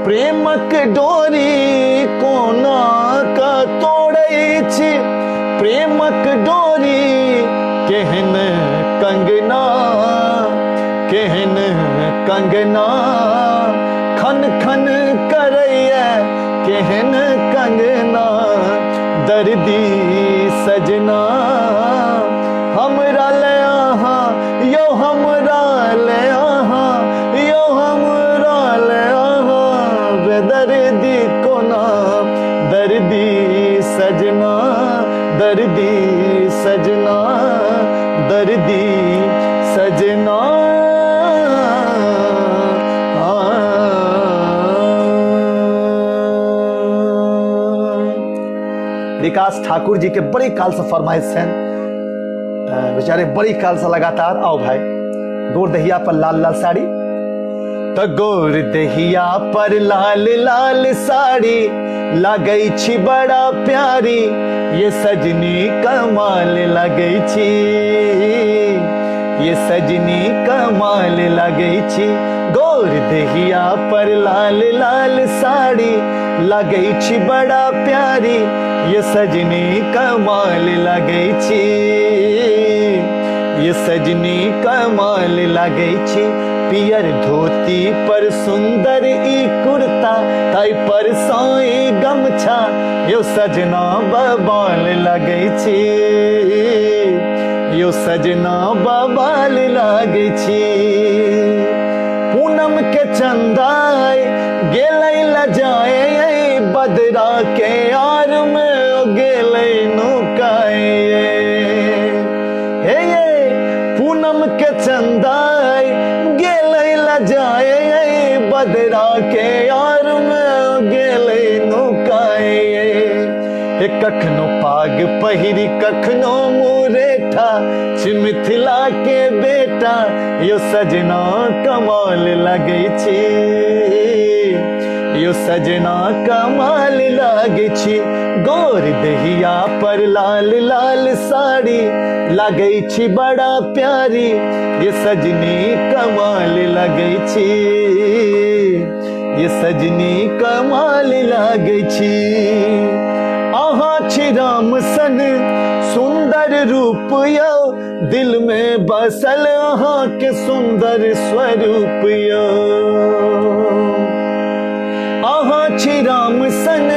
प्रेमक डोरी, कोना का तोड़ै छी प्रेमक डोरी, केहन कंगना केहन कंगना खन खन करैया, केहन कंगना दर्दी सजना, हमरा ले अहाँ यौ हमरा ले अहाँ यौ हमरा ले अहाँ, बेदर्दी कोना दर्दी सजना, दर्दी सजना, दर्दी सजना। विकास ठाकुर जी के बड़ी काल से फरमाइश है, बेचारे बड़ी काल से लगातार। आओ भाई, गोर दहिया पर लाल लाल साड़ी, तो गोर दहिया पर लाल लाल साड़ी लगै छी बड़ा प्यारी, ये सजनी कमाल लगै छी, ये सजनी कमाल लगै छी। गोर दहिया पर लाल लाल साड़ी लगै छी बड़ा प्यारी, ये सजनी कमाल लगै छी, ये सजनी कमाल लगै छी। पियर धोती पर सुंदर ई कुर्ता, ताई पर साई गमछा, यो सजना बबाल लगै छी, यो सजना बबाल लगै छी। पूनम के चंदाई गेलै लजाए, बदरा के यार में गेलै नुकाए, हे ये पूनम के चंदाई गेलै लजाए, बदरा के यार में गेलै नुकाए। कखनो पाग पहिरी कखनो मुरेठा, मिथिला के बेटा, यो सजना कमाल लगै छी, यो सजना कमाल लगै छी। गोर दहिया पर लाल लाल साड़ी लगै छी बड़ा प्यारी, ये सजनी कमाल लगै छी, ये सजनी कमाल लगै छी। अहाँ छी राम सन सुंदर रूप यौ, दिल में बसल अहाँ के सुंदर स्वरूप यौ। अहाँ छी राम सन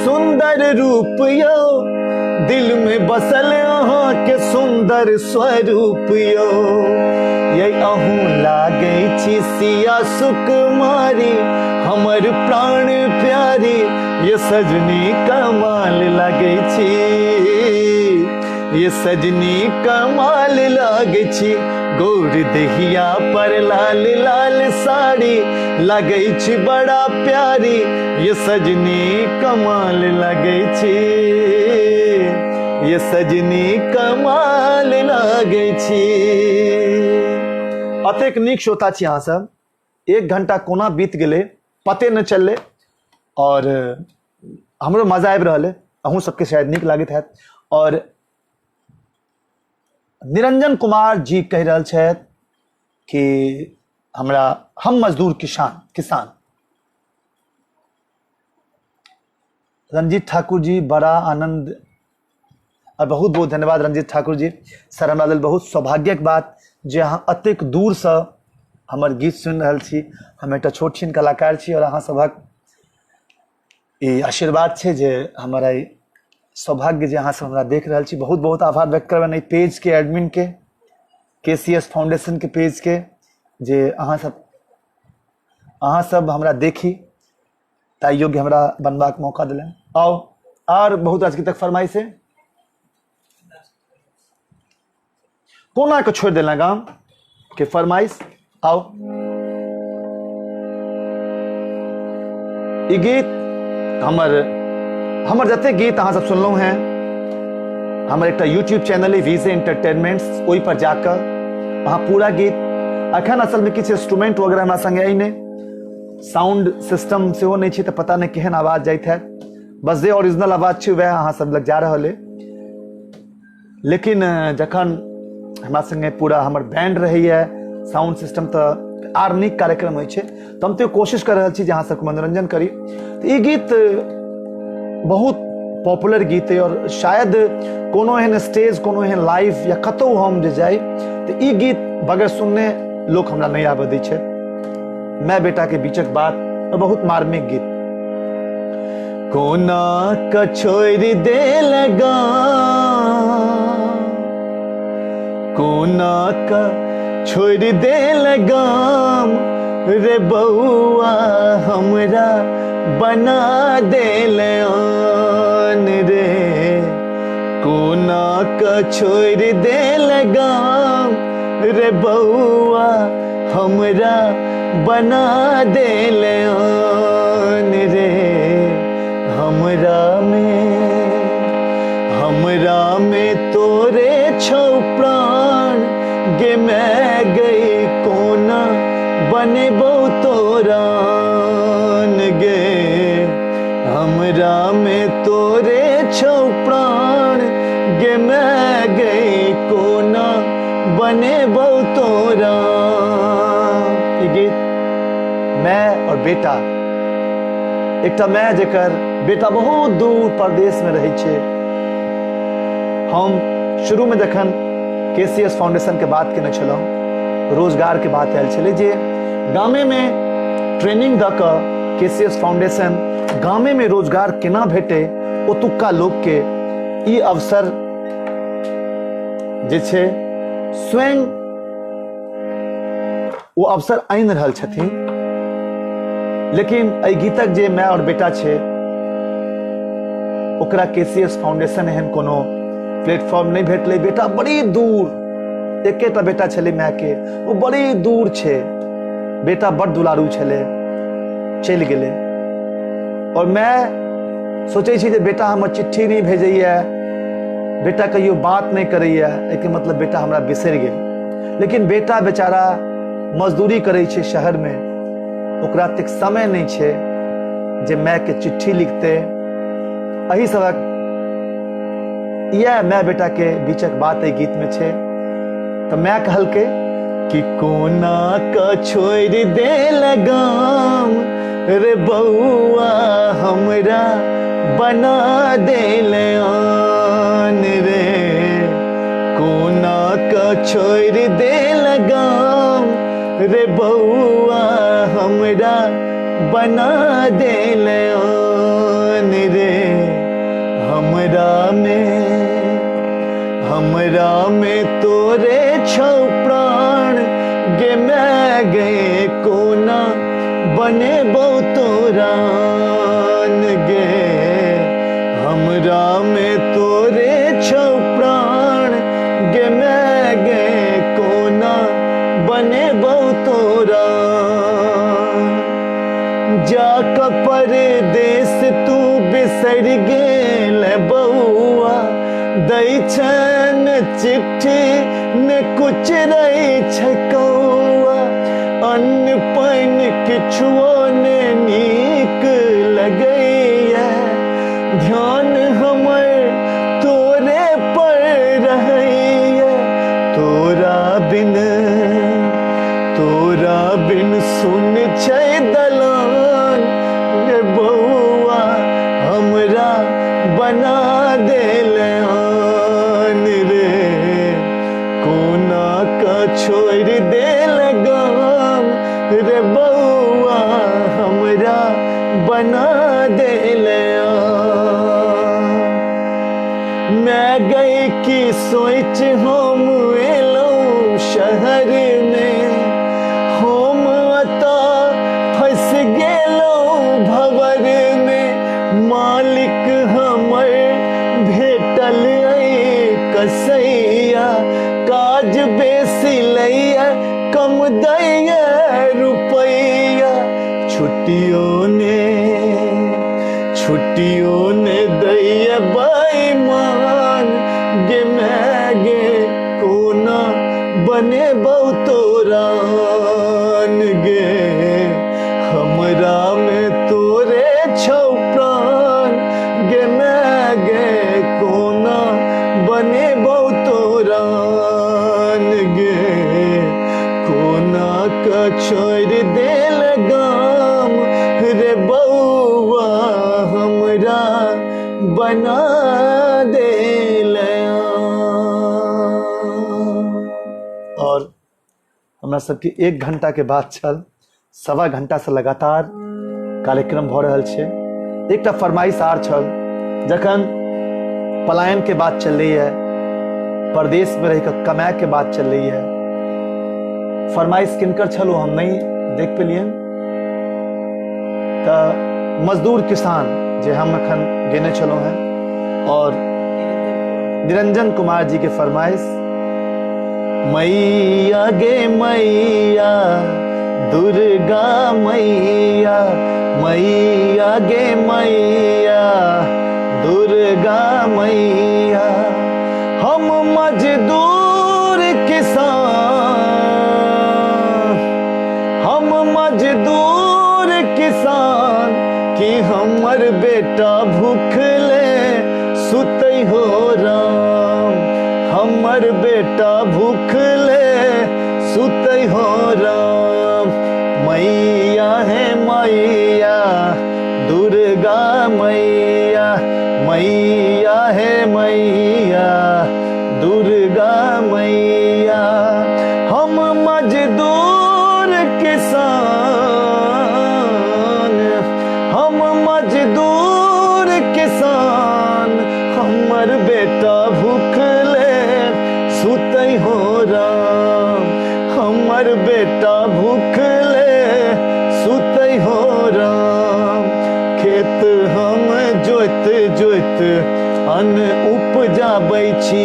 सुंदर रूप यौ, दिल में बसल अहाँ के सुंदर स्वरूप यौ। ये अहूँ लागै छी सिया सुकुमारी, हमर प्राण प्यारी, ये सजनी कमाल लगै छी, ये सजनी कमाल लगै छी। गोर दहिया पर लाल लाल साड़ी लगै छी बड़ा प्यारी, ये सजनी कमाल लगै छी, ये सजनी कमाल लगै छी। अतेक नीक श्रोता छी अहाँ सब, 1 घंटा कोना बीत गेलै पते न चललै, और हमरो मजा आबि रहल है, अहूँ सबके शायद नीक लागैत हैत। और निरंजन कुमार जी कहि रहल छथि कि हमरा हम मजदूर किसान। रंजीत ठाकुर जी बड़ा आनंद और बहुत बहुत धन्यवाद रंजीत ठाकुर जी। सर हमरा लेल बहुत सौभाग्यक बात जे अहाँ अतेक दूर से हमर गीत सुनि रहल छी। हम एकटा छोट छिन कलाकार छी और अहाँ सभक ई आशीर्वाद छै जे हमारा सौभाग्य जे अहाँ सब हमरा देख रहल छी। बहुत बहुत आभार व्यक्त करबनि पेज के एडमिन के, KCS फाउंडेशन के पेज के, जे अहाँ सब हमरा देखी ताई योग्य हमरा बनबाक मौका दिलन। आओ और बहुत आज तक फरमाइश है कोना के छोड़ देना गाम के फरमाइश। आओ ई गीत हमर जते गीत अहाँ सब सुनलहुँ हैं, हमर एक यूट्यूब चैनल है वीजे एंटरटेनमेंट्स, ओहि पर जाकर अहाँ पूरा गीत अखन असल में किछु इंस्ट्रूमेंट वगैरह हमरा संगे अइ नहीं, साउंड सिस्टम से नहीं छै, तो पता नहीं केहन आवाज जाइत है। बस जे ओरिजिनल आवाज छै वह अहाँ सब लग जा रहल है। लेकिन जखन हमरा संगे पूरा हमर बैंड रहैया, साउंड सिस्टम तो आर नीक कार्यक्रम होइ छै तो हम तो कोशिश कर रहल छी जे अहाँ सबके मनोरंजन करी। तो ई गीत बहुत पॉपुलर गीत है और शायद कोनो एहन स्टेज कोनो एहन लाइव या कतौ हम जे जाई तो ई गीत बगैर सुनने लोग हमरा नहीं आबे दै छै। मैं बेटा के बीचक बात और बहुत मार्मिक गीत। कोना का छोड़ दे लगा, कोना का छोड़ दे लगाम रे बउआ हमरा बना दे आन रे। कोना का छोड़ दे लगाम रे बउआ हमरा बना दे आन रे। हमरा में तोरे छौ प्राण गे मैं गई कोना बने बहु तोरान गे। हमरा में तोरे छौ प्राण गे मैं गई कोना बने बहु तोरान। ये गीत मैं और बेटा, एकटा मैं जेकर बेटा बहुत दूर परदेश में रहे छे। हम शुरू में जखन केसीएस फाउंडेशन के बात केने छलहुँ, रोजगार के बात आयल छलै जे गामे में ट्रेनिंग द क केसीएस फाउंडेशन गामे में रोजगार केना भेटे ओतुक्का लोग के ई अवसर जे छे स्वयं वो अवसर आनि रहल छथिन। लेकिन एहि गीतक जे मैं और बेटा छे ओकरा केसीएस फाउंडेशन एहन कोनो प्लेटफॉर्म नहीं भेटले। बेटा बड़ी दूर, एकेटा बेटा छले माय के, वो बड़ी दूर छे। बेटा बड़ दुलारू छले, चल गेले। और मैं सोचे छी जे बेटा हमर चिट्ठी नहीं भेजैया, बेटा कहियो बात नहीं करैया, एके मतलब बेटा हमरा बिसरि गेल। लेकिन बेटा बेचारा मजदूरी करे छे शहर में, ओकरा तक समय नहीं छे जे माय के चिट्ठी लिखते। अही सबक यह मैं बेटा के बीचक बात है गीत में छे। तो मैं कहल के कि कोना का छोड़ दे लगाम रे बउआ हमरा बना दे आन रे। कोना का छोड़ दे लगाम रे बउआ हमरा बना दे आन रे। हमरा में तोरे छौ प्राण गे मैं गए कोना बने बहु तोरान गे। हमरा में तोरे छौ प्राण गे मैं गए कोना बने बहु तोरान। जाक परदेस तू बिसर गेल बउआ दै छन चिट्ठी ने कुछ रही छकौआ। अन्न पानि किछुओ ने नीक लगैया, ध्यान हमर तोरे पर रहैया। तोरा बिन सुन छै दलान गे बउआ हमरा बना दे आन रे। कोना का छोड़ दे लगाम रे बउआ हमरा बना दे आन। मैं गई की सोच हम एलौं शहर में, हम अता फंस गेलौं भंवर में। मालिक हमर भेटल कसैया, काज बेसी लैया कम दैया रुपैया। छुट्टियों ने दैया बेईमान गे मैं गे कोना बने बहु तोरान गे। हमरा में तोरे छौ प्राण गे मैं गे कोना बने बहु तोरान गे। कोना का बना देल। और हमरा सबके 1 घंटा के बाद छल, 1.25 घंटा से लगातार कार्यक्रम भ रहल छै। एकटा फरमाइश आर छल, जखन पलायन के बात चल रही है, परदेश में रह के कमाए के बात चल रही है, फरमाइश किनकर छल हम नहीं देख पेलियन। तो मजदूर किसान जे हम अखन गेने चलो हैं, और निरंजन कुमार जी के फरमाइश, मैया गे मैया दुर्गा मैया, मैया गे मैया दुर्गा मैया, हम मजदूर किसान, हम मजदूर किसान कि हमर बेटा भूखले सुतई हो राम, हमर बेटा भूखले सुतई हो राम। मैया है मैया दुर्गा मैया, मैया है मैया दुर्गा मैया, हम मजदूर किसान, हम मजदूर किसान, हमर बेटा भूखले सुतई हो राम, हमर बेटा भूखले सुतई हो राम। खेत हम जोत जोत अन्न उपजाबै छी,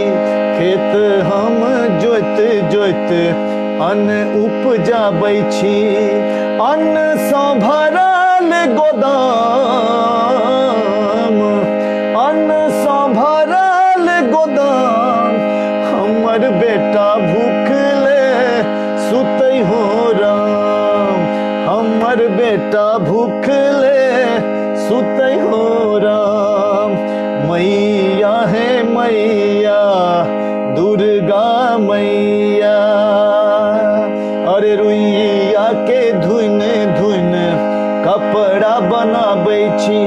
खेत हम जोत जोत अन्न उपजाबै छी, अन्न सँ भरल गोदाम, अन्न सँ भरल गोदाम, हमर बेटा भूखले सुतई हो राम, हमर बेटा भूखले सुतई हो राम। मैया है मैया दुर्गा मैया, अरे रुइया के धुन धुन कपड़ा बनाबै छी,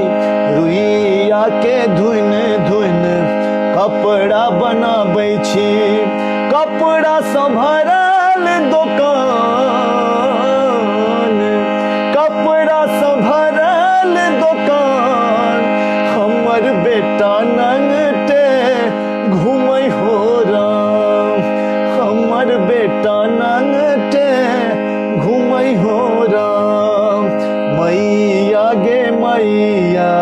रुइया के धुन धुन कपड़ा बनाबै छी, कपड़ा सँ भरल दोकान, कपड़ा सँ भरल दोकान, हमर बेटा नंगटे घूमै हो राम, हमर बेटा नंगटे घूमै हो राम। मैया गे मैया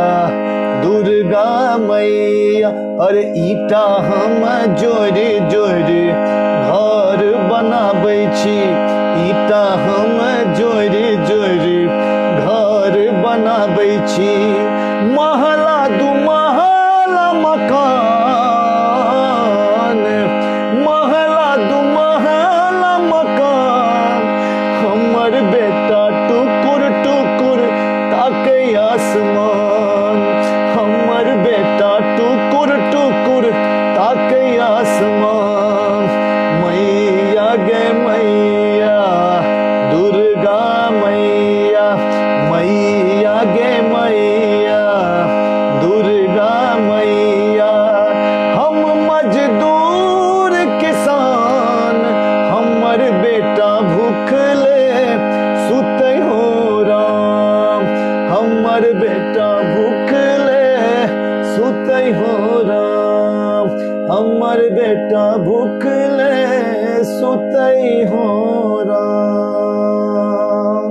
दुर्गा मैया, अरे ईटा हम जोड़े जोड़े घर बनाबै छी, ईटा हम जोड़े जोड़े घर बनाबै छी, महला दू महला मकान, महला दू महला मकान, हमर बेटा टुकुर टुकुर ताकै आसमान, हमर बेटा टुकुर टुकुर ताकै आसमान। मैया गे मैया दुर्गा मैया, मैया गे मैया दुर्गा मैया, हम मजदूर किसान, हमर बेटा भूखले सुतई हो राम, हमर बेटा भूखले सुतई हो राम, हमर बेटा भूखले सुतई हो राम।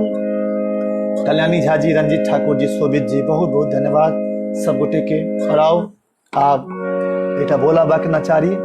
कल्याणी झा जी, रंजीत ठाकुर जी, शोभित जी, बहुत बहुत धन्यवाद सब गोटे के। और आओ आप बेटा बोला बाक नचारी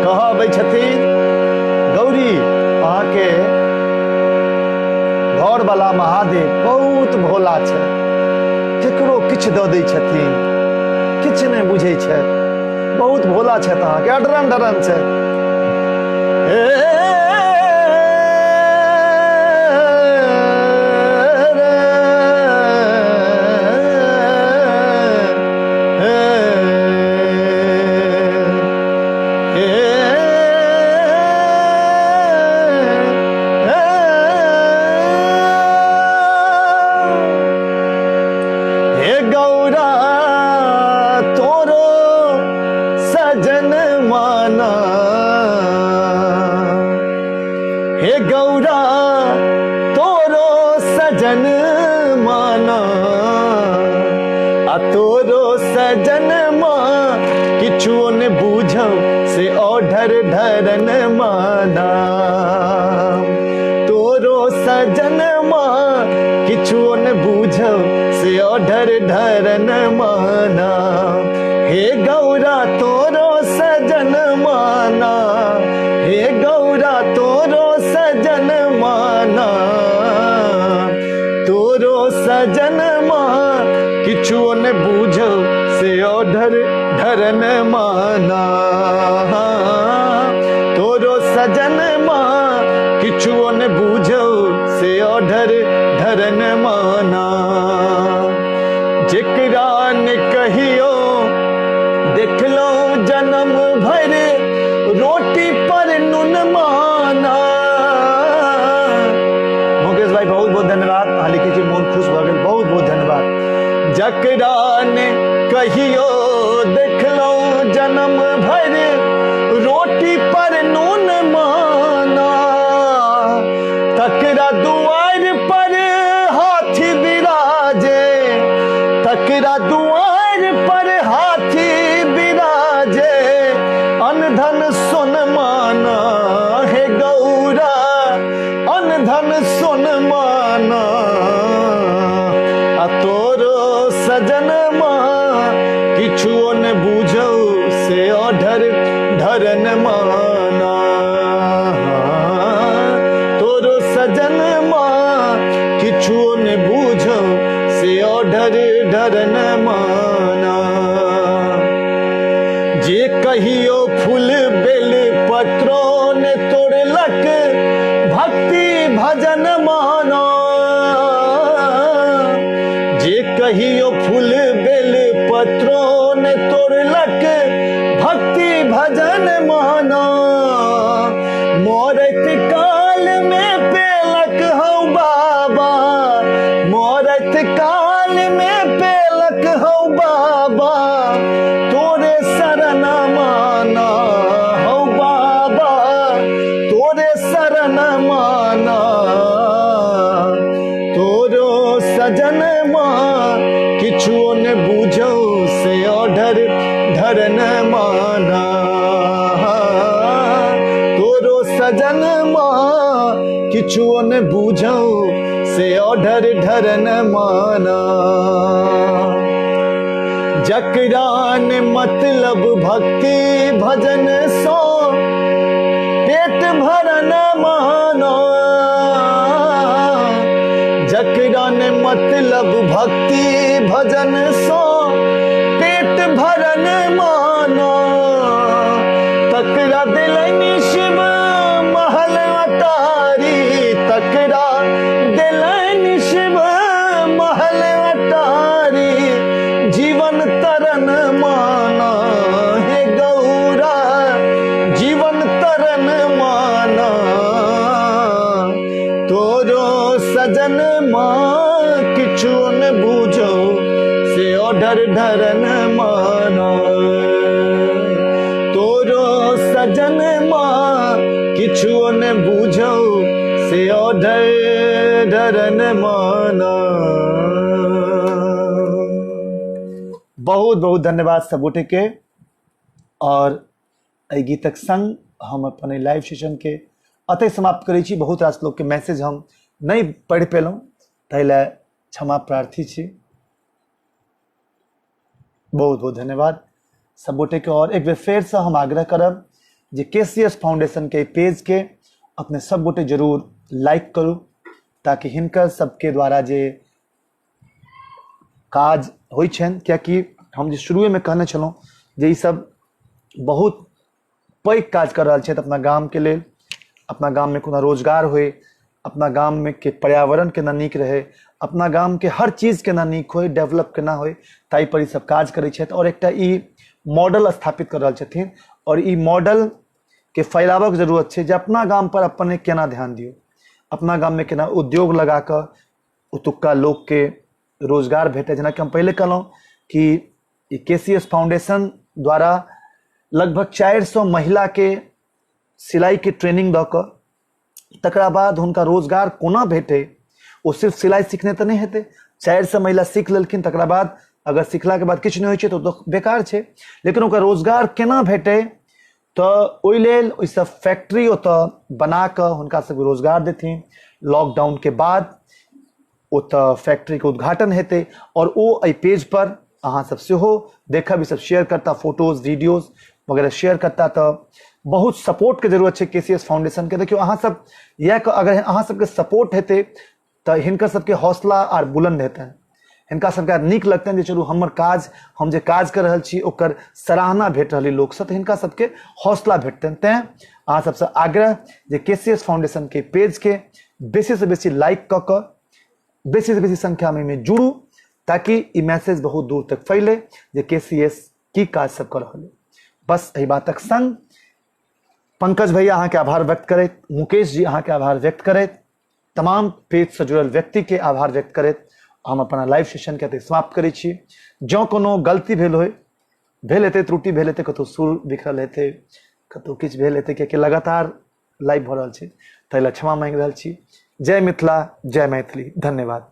कहबै छथिन गौरी अहाँ के घर वाला महादेव बहुत भोला छै, केकरो किछु दऽ दै छथिन, किछु नहि बुझै छै, बहुत भोला छथि, अहाँ के अडरन डरन छै। बहुत बहुत धन्यवाद सब गोटे के। और एहि गीतक संग हम अपन लाइव सेशन के अतः समाप्त करै छी। बहुत रास लोग के मैसेज हम नहीं पढ़ि पेलहुँ, ताहि लए क्षमा प्रार्थी छी। बहुत बहुत धन्यवाद सब गोटे के। और एक बेर फेर से हम आग्रह करब जे केसीएस फाउंडेशन के पेज के अपने सब गोटे जरूर लाइक करू, ताकि हिनकर सबके द्वारा जे काज होइ छन, कियाकि हम जे शुरू में कहने छलौं जे ई सब बहुत पैघ काज कर रहल छथि अपना गाम के लेल, अपना गाम में कोनो रोजगार होय, अपना गाम में के पर्यावरण केना नीक रहे, अपना गाम के हर चीज केना नीक होय, डेवलप केना होय, ताहि पर ई सब काज करै छथि। और एकटा ई मॉडल स्थापित कर रहल छथिन, और ई मॉडल के फैलावक जरूरत छै जे अपना गाम पर अपने केना ध्यान दियो, अपना गाम में केना उद्योग लगा कऽ ओतुक्का लोक के रोजगार भेटे। जेना कि हम पहले कहलौं कि केसीएस फाउंडेशन द्वारा लगभग 400 महिला के सिलाई के ट्रेनिंग दऽ कऽ तकरा बाद हुनका रोजगार कोना भेटे, ओ सिर्फ सिलाई सीखने तऽ नहीं हेतै, 400 महिला सीख लेलखिन, तकरा बाद अगर सीखला के बाद किछु नहीं होइ छै तऽ बेकार छै, लेकिन ओकर रोजगार केना भेटे तऽ ओहि लेल ओहि सब फैक्ट्री ओतऽ बना कऽ हुनका सबके रोजगार देथिन। लॉकडाउन के बाद ओतऽ फैक्ट्री के उद्घाटन हेतै, और ओ एहि पेज पर अहाँ सब सेहो देखब, ई सब शेयर करता, फोटोज वीडियोज वगैरह शेयर करता, तऽ बहुत सपोर्ट के जरूरत है केसीएस फाउंडेशन के। देखियो अहाँ सब अगर अहाँ सबके सपोर्ट हेतै तऽ हिनकर सबके हौसला आर बुलंद हेतनि, हिनका सबके नीक लगतनि जे चलू हमर काज, हम जे काज कर रहल छी ओकर सराहना भेट रहल लोकसँ, तऽ हिनका सबके हौसला भेटतनि। तेँ अहाँ सबसँ आग्रह जे केसीएस फाउंडेशन के पेज के बेसी से बेसी लाइक कऽ कऽ बेसी से बेसी संख्या में जुड़ू, ताकि ई मैसेज बहुत दूर तक फैले जे केसीएस की काज सब कर रहल है। बस एहि बातक संग पंकज भैया अहाँ के आभार व्यक्त करैत, मुकेश जी अहाँ के आभार व्यक्त करैत, तमाम पेज से जुड़ल व्यक्ति के आभार व्यक्त करैत हम अपना लाइव सेशन के एतय समाप्त करै छी। जँ कोनो गलती भेल हेतै, त्रुटि भेल हेतै, कतौ सुर बिखरल हेतै, कतौ किछु भेल हेतै, कियाकि लगातार लाइव भऽ रहल छै, ताहि लेल क्षमा मांगि रहल छी। जय मिथिला, जय मैथिली, धन्यवाद।